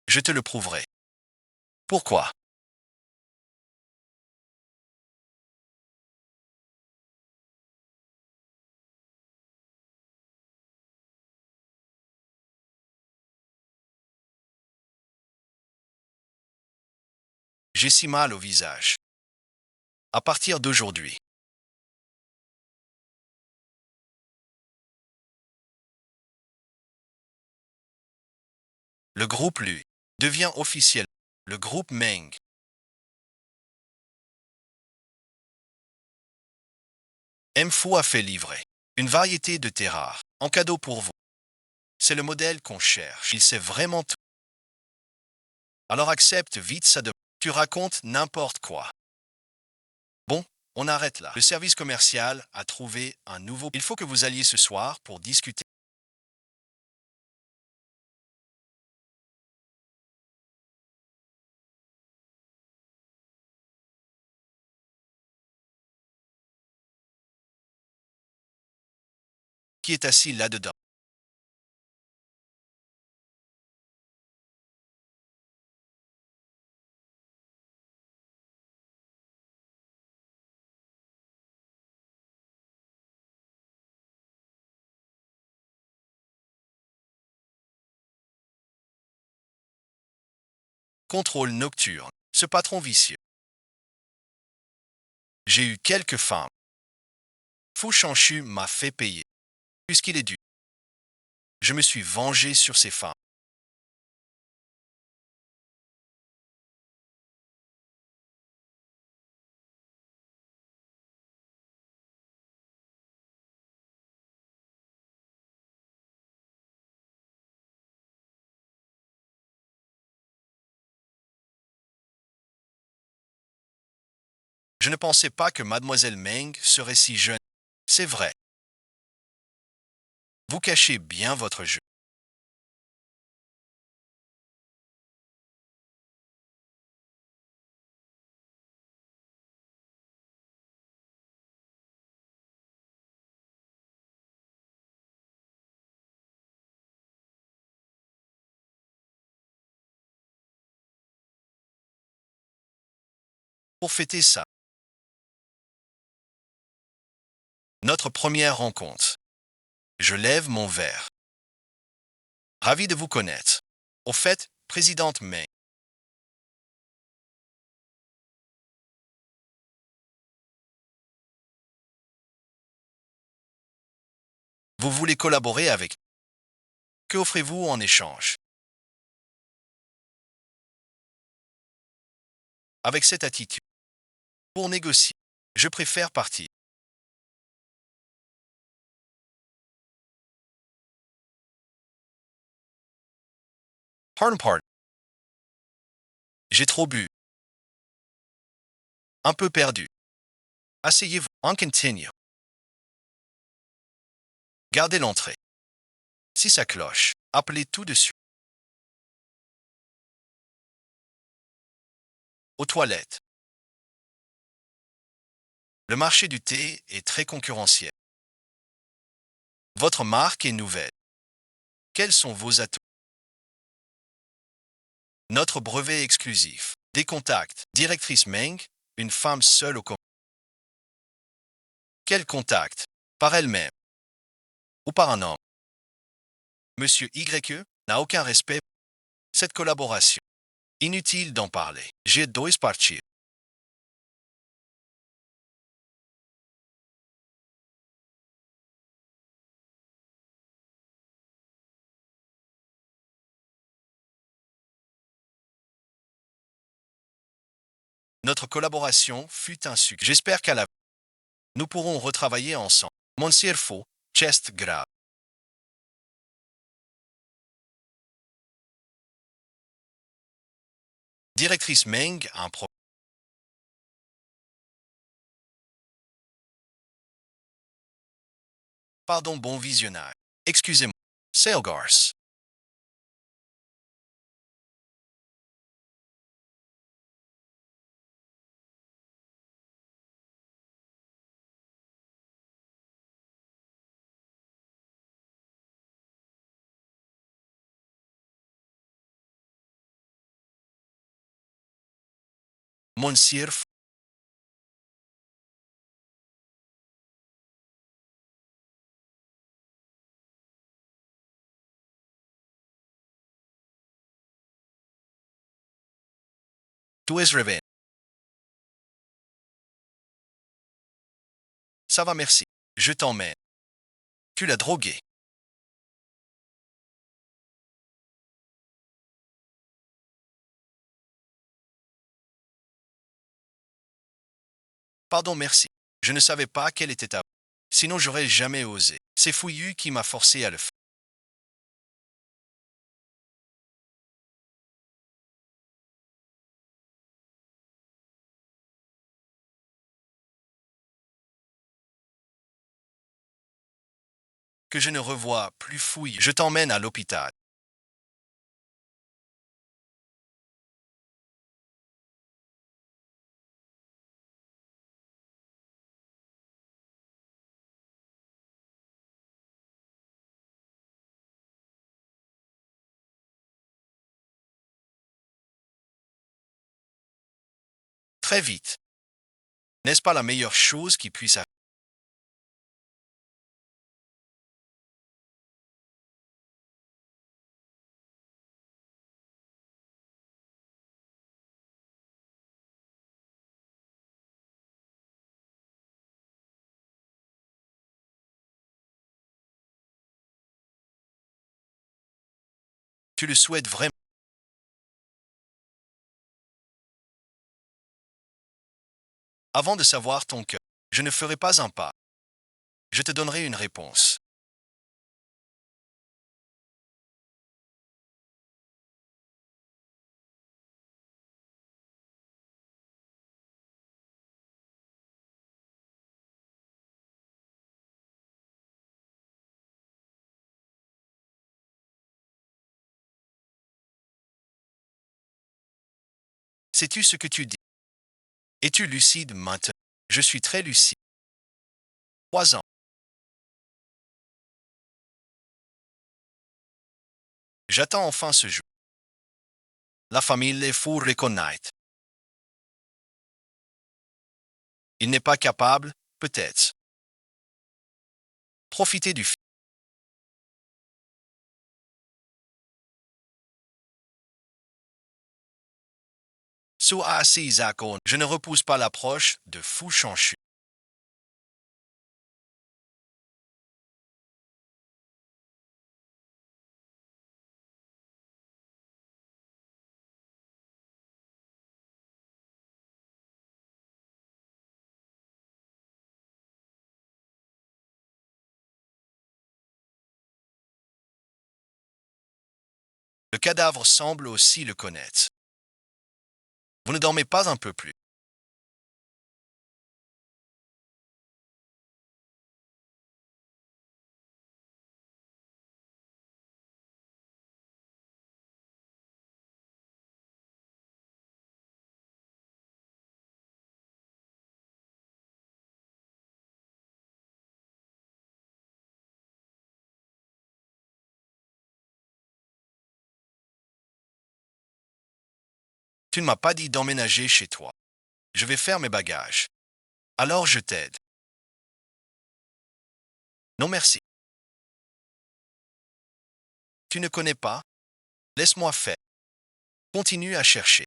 Je te le prouverai. Pourquoi? J'ai si mal au visage. À partir d'aujourd'hui, le groupe Lu devient officiel. Le groupe Meng. M-Fo a fait livrer une variété de thé rares en cadeau pour vous. C'est le modèle qu'on cherche. Il sait vraiment tout. Alors accepte vite ça de... Tu racontes n'importe quoi. Bon, on arrête là. Le service commercial a trouvé un nouveau... Il faut que vous alliez ce soir pour discuter. Qui est assis là-dedans? Contrôle nocturne. Ce patron vicieux. J'ai eu quelques femmes. Fouchanchu m'a fait payer. Puisqu'il est dû. Je me suis vengé sur ces femmes. Je ne pensais pas que mademoiselle Meng serait si jeune. C'est vrai. Vous cachez bien votre jeu. pour fêter ça. Notre première rencontre. Je lève mon verre. Ravi de vous connaître. Au fait, présidente May. Vous voulez collaborer avec nous. Que offrez-vous en échange? Avec cette attitude. Pour négocier, je préfère partir. Pardon, pardon. J'ai trop bu. Un peu perdu. Asseyez-vous. On continue. Gardez l'entrée. Si ça cloche, appelez tout de suite. Aux toilettes. Le marché du thé est très concurrentiel. Votre marque est nouvelle. Quels sont vos atouts? Notre brevet exclusif. Des contacts. Directrice Meng, une femme seule au commun. Quel contact? Par elle-même. Ou par un homme? Monsieur YE n'a aucun respect pour cette collaboration. Inutile d'en parler. J'ai deux parties. Notre collaboration fut un succès. J'espère qu'à la nous pourrons retravailler ensemble. Monsieur Faux, chest grave. Directrice Meng, un pro. Pardon, bon visionnage. Excusez-moi. Salgars. Monsieur Faux. Tu es revenu. Ça va, merci. Je t'emmène. Tu l'as drogué. Pardon, merci. Je ne savais pas quelle était ta... Sinon, j'aurais jamais osé. C'est Fouillu qui m'a forcé à le faire. Que je ne revois plus Fouillu. Je t'emmène à l'hôpital. Très vite. N'est-ce pas la meilleure chose qui puisse arriver? Tu le souhaites vraiment? Avant de savoir ton cœur, je ne ferai pas un pas. Je te donnerai une réponse. Sais-tu ce que tu dis? Es-tu lucide maintenant? Je suis très lucide. 3 ans. J'attends enfin ce jour. La famille les faut reconnaître. Il n'est pas capable, peut-être. Profitez du film. Soit assis à cône, je ne repousse pas l'approche de fou chanchu. Le cadavre semble aussi le connaître. Vous ne dormez pas un peu plus. Tu ne m'as pas dit d'emménager chez toi. Je vais faire mes bagages. Alors je t'aide. Non merci. Tu ne connais pas? Laisse-moi faire. Continue à chercher.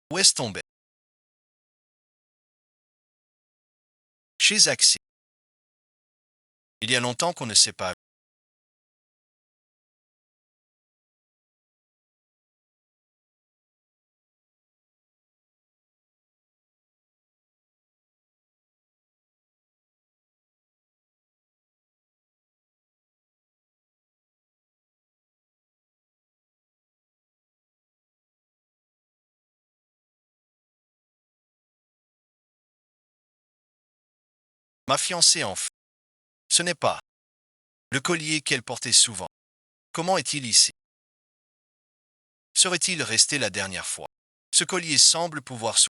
Où est-ce tombé? Chez Axi. Il y a longtemps qu'on ne s'est pas vu. Ma fiancée enfin. Ce n'est pas le collier qu'elle portait souvent. Comment est-il ici? Serait-il resté la dernière fois? Ce collier semble pouvoir s'ouvrir.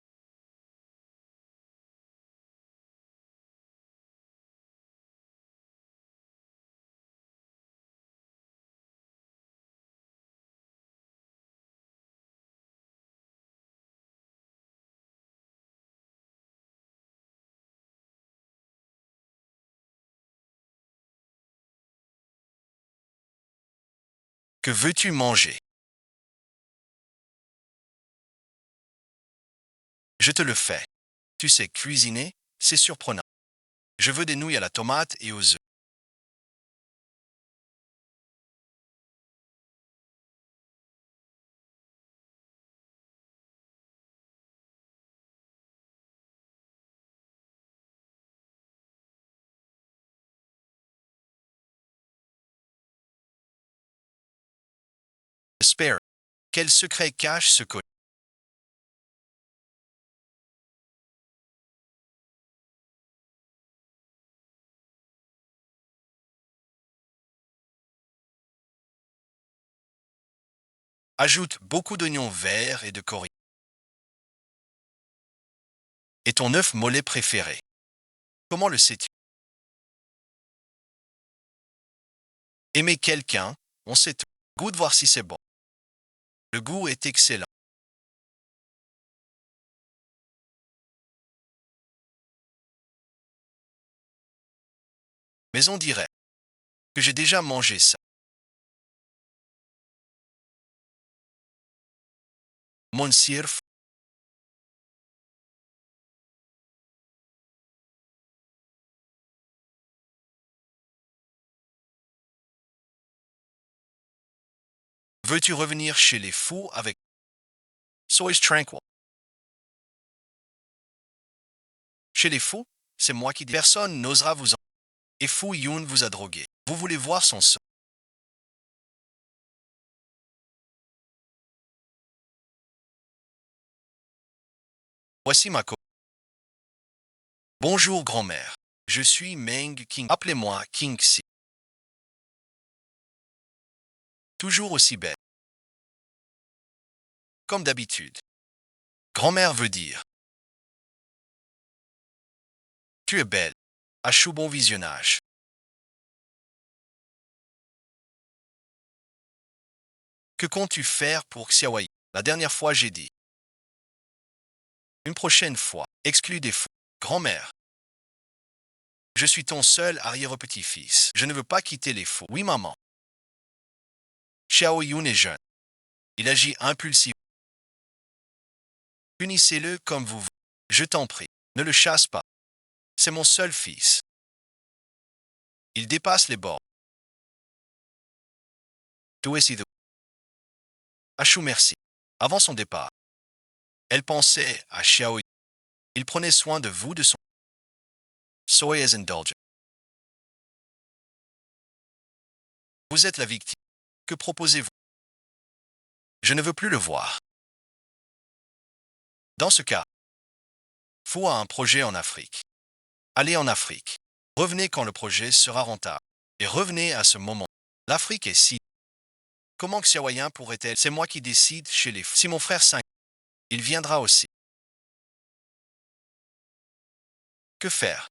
Que veux-tu manger? Je te le fais. Tu sais cuisiner? C'est surprenant. Je veux des nouilles à la tomate et aux œufs. J'espère. Quel secret cache ce collier? Ajoute beaucoup d'oignons verts et de coriandre. Et ton œuf mollet préféré? Comment le sais-tu? Aimer quelqu'un, on sait tout. Goûte voir si c'est bon. Le goût est excellent. Mais on dirait que j'ai déjà mangé ça. Monsieur, veux-tu revenir chez les fous avec Sois tranquille. Chez les fous, c'est moi qui dis. Personne n'osera vous en. Et Fou Yun vous a drogué. Vous voulez voir son sang. Voici ma co. Bonjour grand-mère. Je suis Meng King. Appelez-moi King Si. Toujours aussi belle. Comme d'habitude. Grand-mère veut dire. Tu es belle. À chaud bon visionnage. Que comptes-tu faire pour Xiaowei? La dernière fois j'ai dit. Une prochaine fois. Exclus des fous. Grand-mère. Je suis ton seul arrière-petit-fils. Je ne veux pas quitter les fous. Oui, maman. Xiao Yun est jeune. Il agit impulsivement. Punissez-le comme vous voulez. Je t'en prie. Ne le chasse pas. C'est mon seul fils. Il dépasse les bords. Achou merci. Avant son départ, elle pensait à Xiao Yun. Il prenait soin de vous de son. Soyez indulgent. Vous êtes la victime. Que proposez-vous? Je ne veux plus le voir. Dans ce cas, Fu a un projet en Afrique. Allez en Afrique. Revenez quand le projet sera rentable. Et revenez à ce moment. L'Afrique est si. Comment Xiaoyan pourrait-elle? C'est moi qui décide chez les fous. Si mon frère 5, il viendra aussi. Que faire?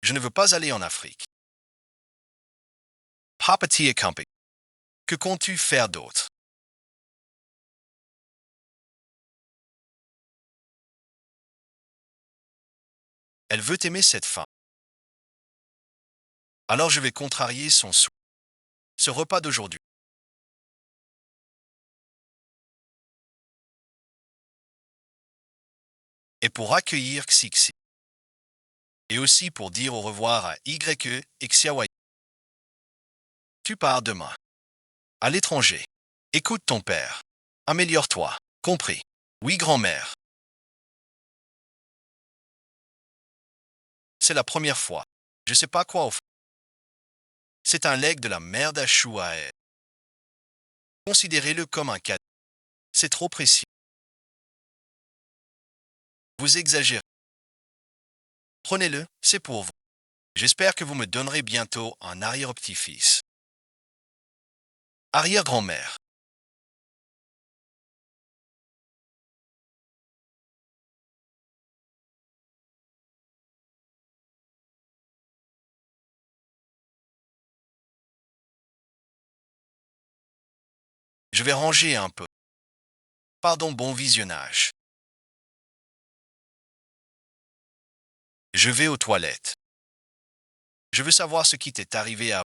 Je ne veux pas aller en Afrique. Papa t'y accompagne. Que comptes-tu faire d'autre? Elle veut aimer cette femme. Alors je vais contrarier son souhait. Ce repas d'aujourd'hui. Et pour accueillir Xixi. Et aussi pour dire au revoir à YE et Xiaoyan. Tu pars demain. À l'étranger. Écoute ton père. Améliore-toi. Compris. Oui, grand-mère. C'est la première fois. Je sais pas quoi offrir. C'est un legs de la mère d'Achou à elle. Considérez-le comme un cadeau. C'est trop précieux. Vous exagérez. Prenez-le, c'est pour vous. J'espère que vous me donnerez bientôt un arrière-petit-fils. Arrière-grand-mère. Je vais ranger un peu. Pardon, bon visionnage. Je vais aux toilettes. Je veux savoir ce qui t'est arrivé à...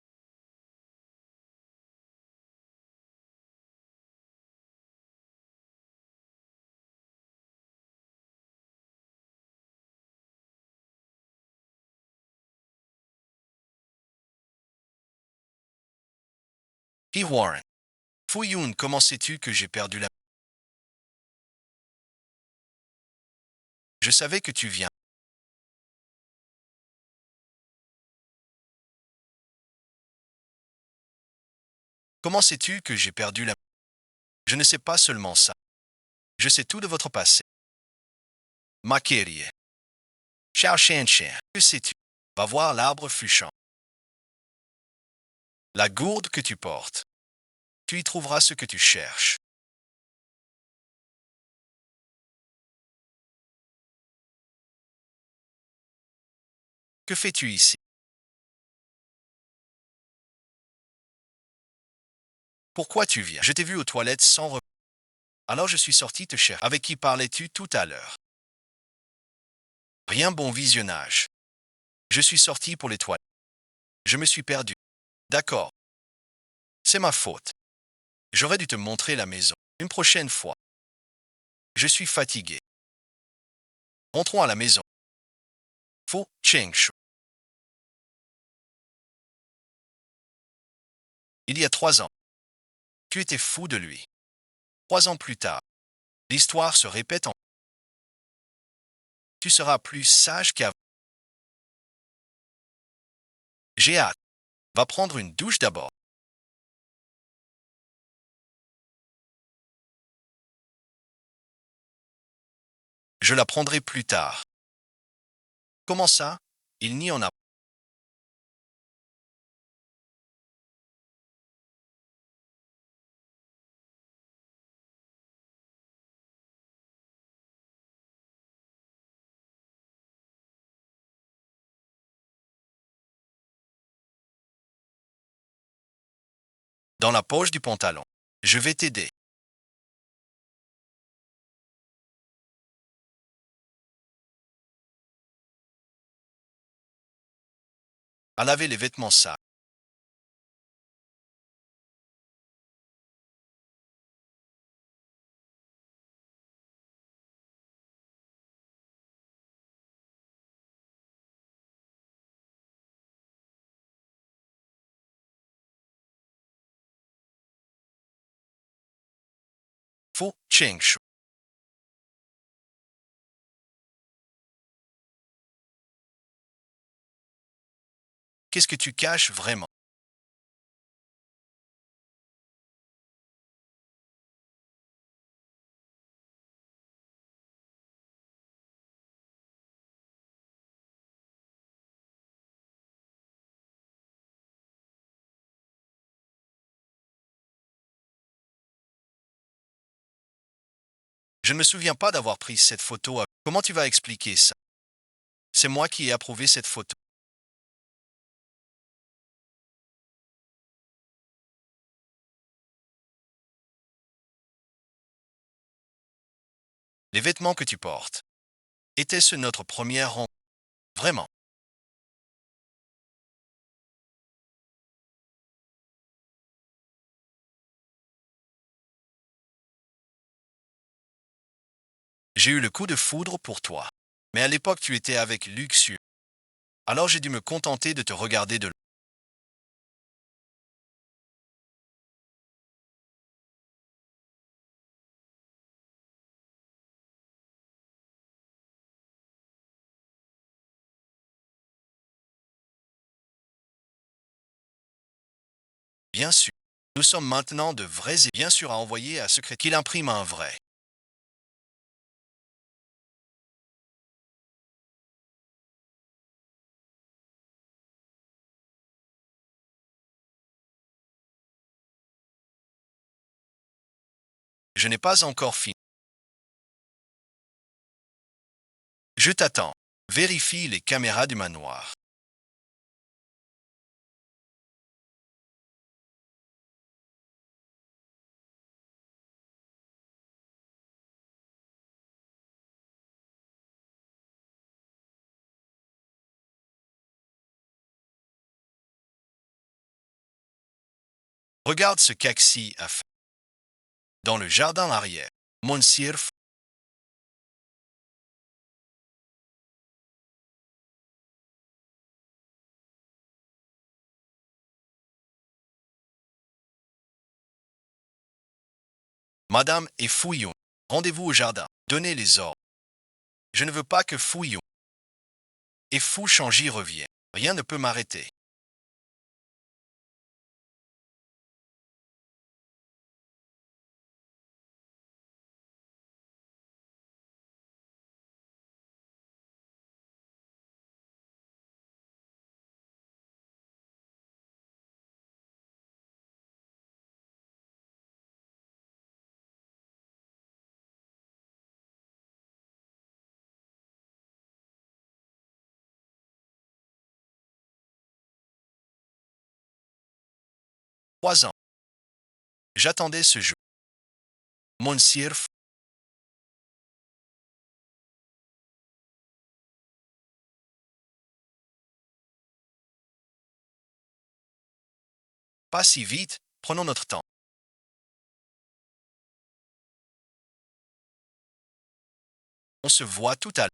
P. Warren. Fouyoun, comment sais-tu que j'ai perdu la... Je savais que tu viens. Comment sais-tu que j'ai perdu la... Je ne sais pas seulement ça. Je sais tout de votre passé. Makérie. Chao chien chien. Que sais-tu? Va voir l'arbre fuchant. La gourde que tu portes. Tu y trouveras ce que tu cherches. Que fais-tu ici? Pourquoi tu viens? Je t'ai vu aux toilettes sans repas. Alors je suis sorti te chercher. Avec qui parlais-tu tout à l'heure? Rien, bon visionnage. Je suis sorti pour les toilettes. Je me suis perdu. D'accord. C'est ma faute. J'aurais dû te montrer la maison. Une prochaine fois. Je suis fatigué. Rentrons à la maison. Fu Chengshu. Il y a 3 ans. Tu étais fou de lui. 3 ans plus tard. L'histoire se répète en... Tu seras plus sage qu'avant. J'ai hâte. Va prendre une douche d'abord. Je la prendrai plus tard. Comment ça? Il n'y en a pas. Dans la poche du pantalon. Je vais t'aider. À laver les vêtements sales. Faut change. Qu'est-ce que tu caches vraiment? Je ne me souviens pas d'avoir pris cette photo. Comment tu vas expliquer ça? C'est moi qui ai approuvé cette photo. Les vêtements que tu portes. Était-ce notre première rencontre? Vraiment? J'ai eu le coup de foudre pour toi. Mais à l'époque, tu étais avec Luxure. Alors j'ai dû me contenter de te regarder de loin. Bien sûr. Nous sommes maintenant de vrais et bien sûr à envoyer à secret qu'il imprime un vrai. Je n'ai pas encore fini. Je t'attends. Vérifie les caméras du manoir. Regarde ce qu'Axi a fait. Dans le jardin arrière. Monsieur, Madame et Fouillon. Rendez-vous au jardin. Donnez les ordres. Je ne veux pas que Fouillon et Fouchangy reviennent. Rien ne peut m'arrêter. Trois ans. J'attendais ce jour. Monsieur, pas si vite, prenons notre temps. On se voit tout à l'heure.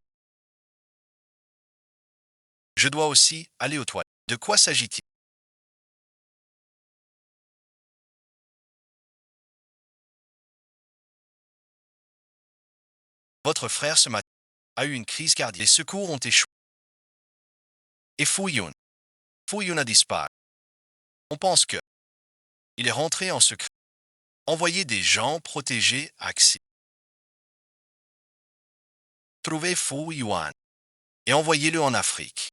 Je dois aussi aller aux toilettes. De quoi s'agit-il? Votre frère ce matin a eu une crise cardiaque. Les secours ont échoué. Et Fouillon. Fouillon a disparu. On pense que il est rentré en secret, envoyé des gens protégés accès, trouvé Fou Yuan et envoyé-le en Afrique.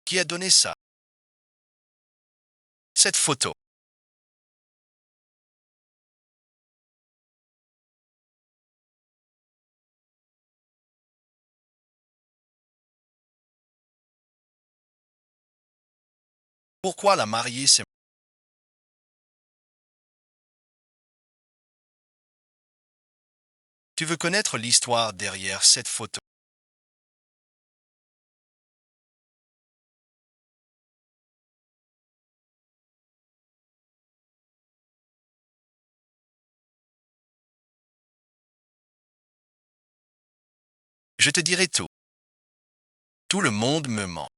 Qui a donné ça? Cette photo. Pourquoi la mariée s'est... Tu veux connaître l'histoire derrière cette photo? Je te dirai tout. Tout le monde me ment.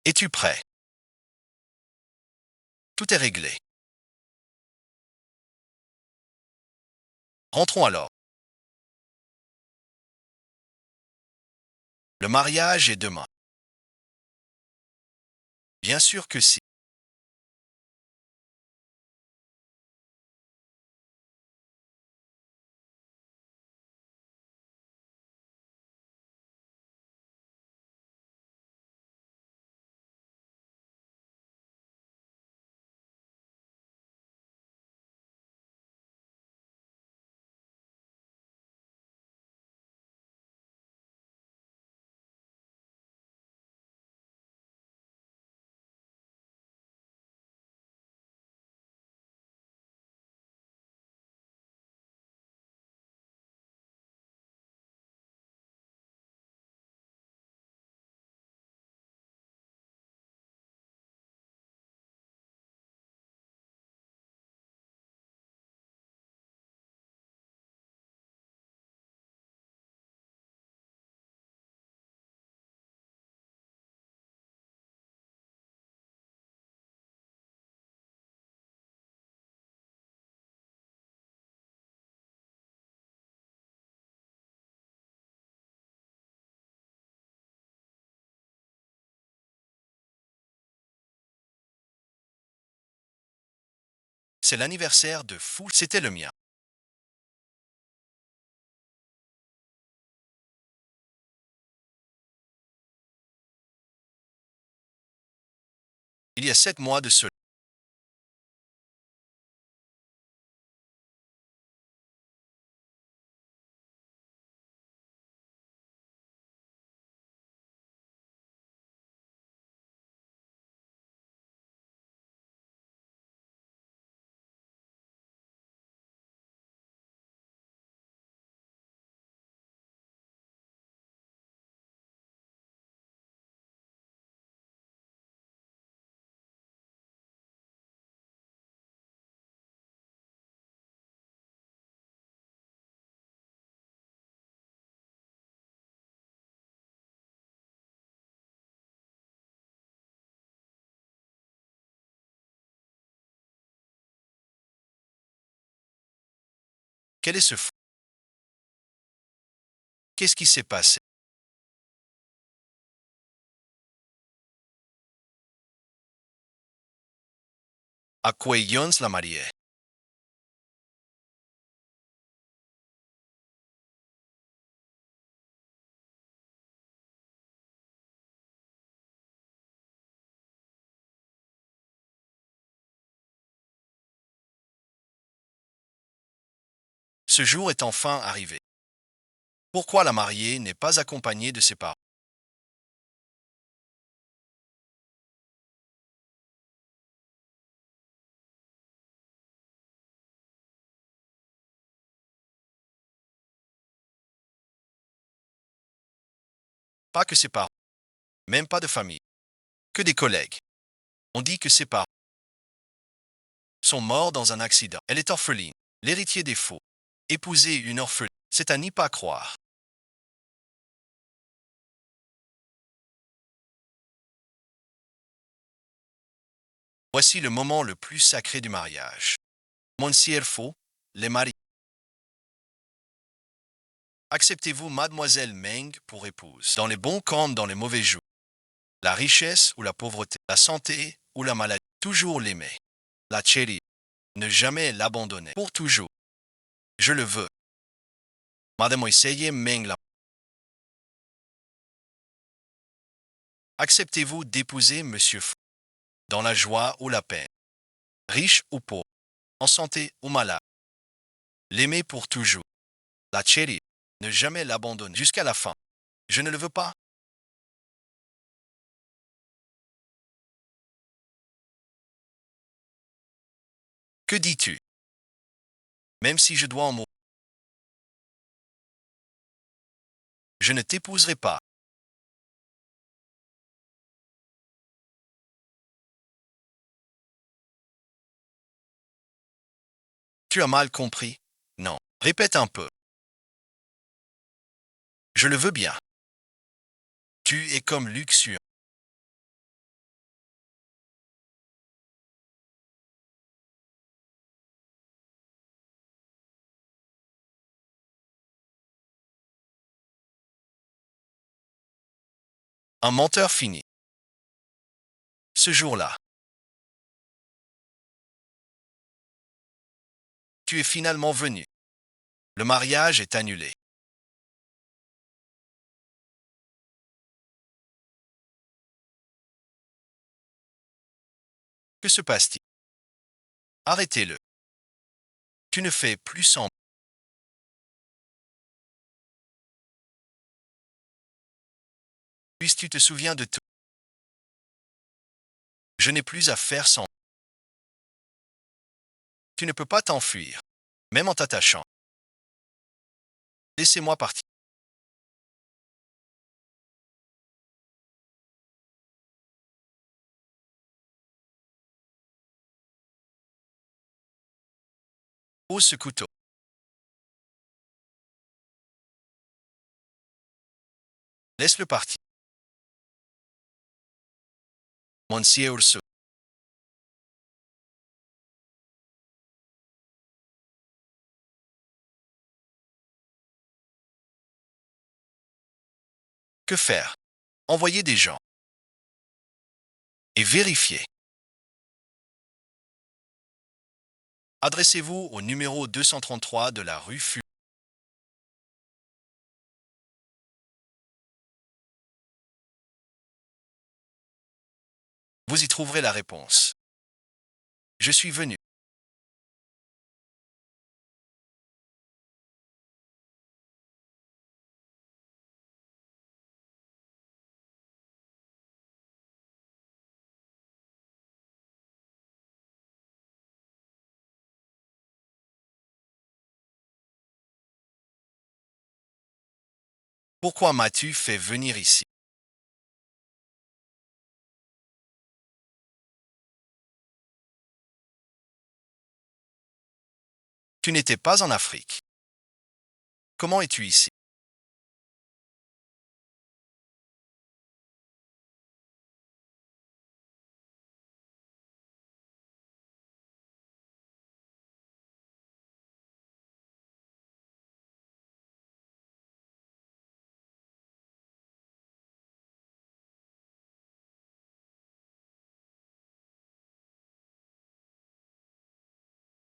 Es-tu prêt? Tout est réglé. Rentrons alors. Le mariage est demain. Bien sûr que si. C'est l'anniversaire de Fou. C'était le mien. Il y a 7 mois de cela. Quel est ce fou? Qu'est-ce qui s'est passé? À quoi Jones la mariée? Ce jour est enfin arrivé. Pourquoi la mariée n'est pas accompagnée de ses parents? Pas que ses parents, même pas de famille, que des collègues. On dit que ses parents sont morts dans un accident. Elle est orpheline, l'héritier des faux. Épouser une orpheline, c'est à n'y pas croire. Voici le moment le plus sacré du mariage. Monsieur Faux, les maris. Acceptez-vous Mademoiselle Meng pour épouse, dans les bons comme dans les mauvais jours, la richesse ou la pauvreté, la santé ou la maladie, toujours l'aimer, la chérie, ne jamais l'abandonner, pour toujours. Je le veux. Mademoiselle Meng la. Acceptez-vous d'épouser Monsieur Faux, dans la joie ou la peine, riche ou pauvre, en santé ou malade, l'aimer pour toujours, la chérie, ne jamais l'abandonner jusqu'à la fin. Je ne le veux pas. Que dis-tu? Même si je dois en mourir, je ne t'épouserai pas. Tu as mal compris? Non. Répète un peu. Je le veux bien. Tu es comme luxure. Un menteur fini. Ce jour-là, tu es finalement venu. Le mariage est annulé. Que se passe-t-il? Arrêtez-le. Tu ne fais plus semblant. Puis tu te souviens de tout. Je n'ai plus à faire sans. Tu ne peux pas t'enfuir, même en t'attachant. Laissez-moi partir. Pose ce couteau. Laisse-le partir. Monsieur Urso. Que faire? Envoyer des gens. Et vérifier. Adressez-vous au numéro 233 de la rue Fu. Vous y trouverez la réponse. Je suis venu. Pourquoi m'as-tu fait venir ici? Tu n'étais pas en Afrique. Comment es-tu ici?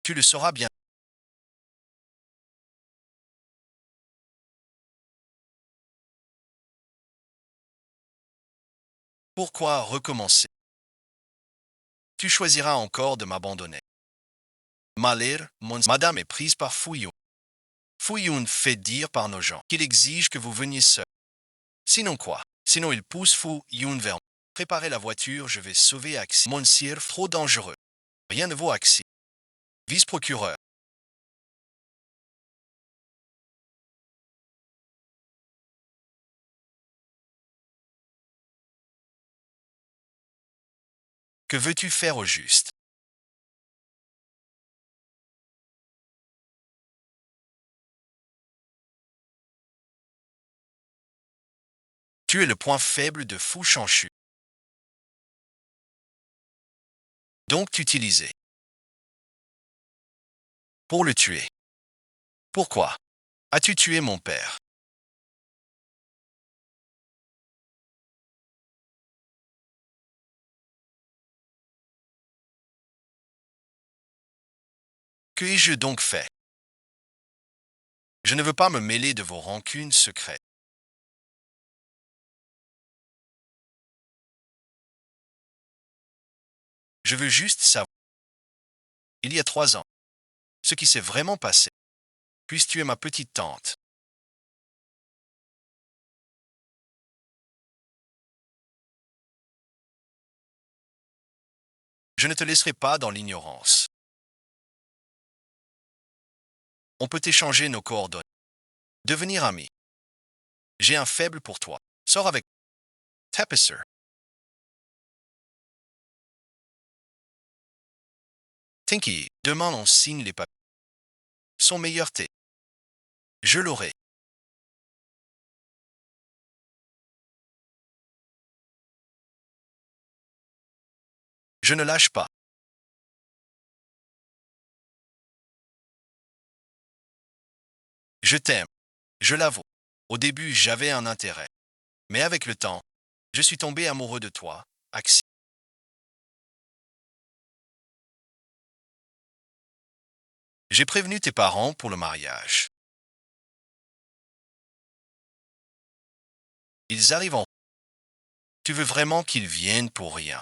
Tu le sauras bien. Pourquoi recommencer? Tu choisiras encore de m'abandonner. Malheur, Madame est prise par fouillon. Fu Yun fait dire par nos gens qu'il exige que vous veniez seul. Sinon quoi? Sinon il pousse Fu Yun vers moi. Préparez la voiture, je vais sauver Axi. Monsieur, trop dangereux. Rien ne vaut Axi. Vice-procureur. Que veux-tu faire au juste? Tu es le point faible de Fu Shanchu. Donc t'utiliser. Pour le tuer. Pourquoi? As-tu tué mon père? Que ai-je donc fait? Je ne veux pas me mêler de vos rancunes secrètes. Je veux juste savoir. Il y a 3 ans. Ce qui s'est vraiment passé. Puisses tu es ma petite tante. Je ne te laisserai pas dans l'ignorance. On peut échanger nos coordonnées. Devenir amis. J'ai un faible pour toi. Sors avec Tapisser. Tinky, demain on signe les papiers. Son meilleur thé. Je l'aurai. Je ne lâche pas. Je t'aime. Je l'avoue. Au début, j'avais un intérêt. Mais avec le temps, je suis tombé amoureux de toi, Axi. J'ai prévenu tes parents pour le mariage. Ils arrivent en... Tu veux vraiment qu'ils viennent pour rien.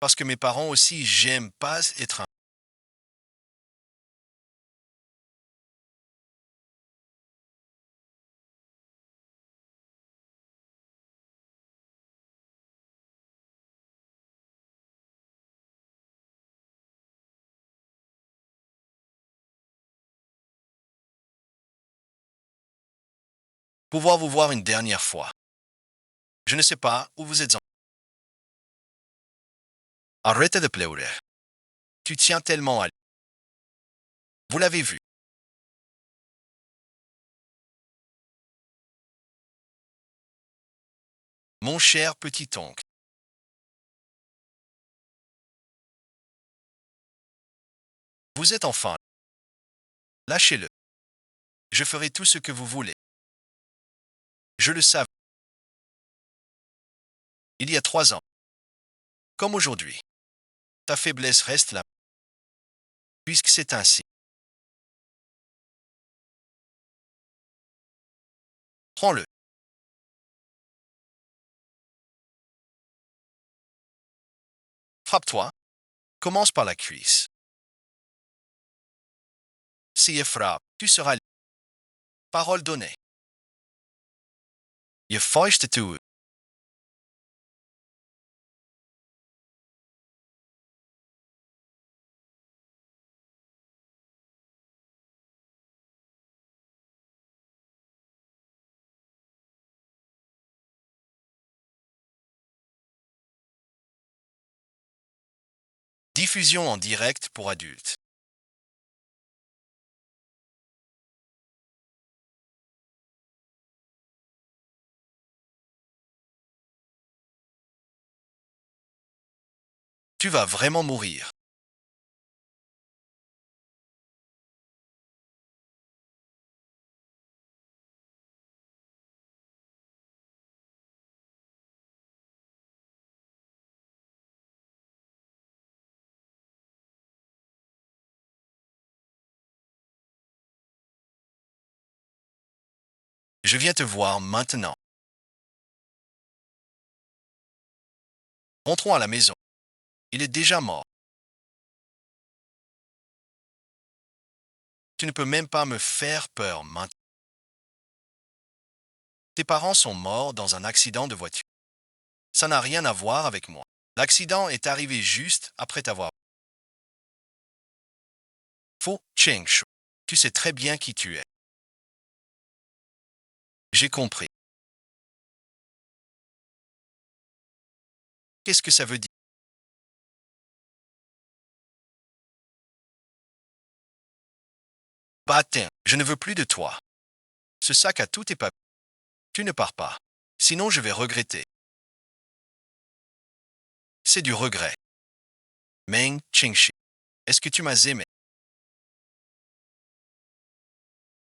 Parce que mes parents aussi, j'aime pas être un... Pouvoir vous voir une dernière fois. Je ne sais pas où vous êtes en... Arrête de pleurer. Tu tiens tellement à... Vous l'avez vu. Mon cher petit oncle. Vous êtes enfin... Lâchez-le. Je ferai tout ce que vous voulez. Je le savais. Il y a 3 ans. Comme aujourd'hui. Ta faiblesse reste là. Puisque c'est ainsi. Prends-le. Frappe-toi. Commence par la cuisse. Si il frappe, tu seras... Parole donnée. Je feuchte toe. Diffusion en direct pour adultes. Tu vas vraiment mourir. Je viens te voir maintenant. Rentrons à la maison. Il est déjà mort. Tu ne peux même pas me faire peur maintenant. Tes parents sont morts dans un accident de voiture. Ça n'a rien à voir avec moi. L'accident est arrivé juste après t'avoir. Faux Cheng Shu. Tu sais très bien qui tu es. J'ai compris. Qu'est-ce que ça veut dire? Bâtin, je ne veux plus de toi. Ce sac a tous tes papiers. Tu ne pars pas. Sinon, je vais regretter. C'est du regret. Meng Qingxi. Est-ce que tu m'as aimé?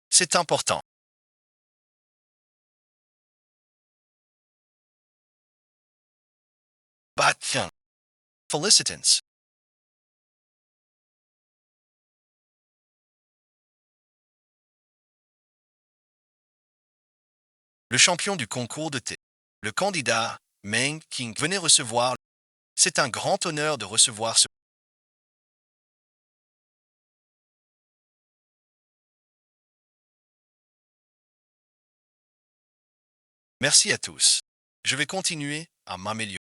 C'est important. Bâtin. Felicitants. Le champion du concours de thé. Le candidat Meng Qing venait recevoir. C'est un grand honneur de recevoir ce. Merci à tous. Je vais continuer à m'améliorer.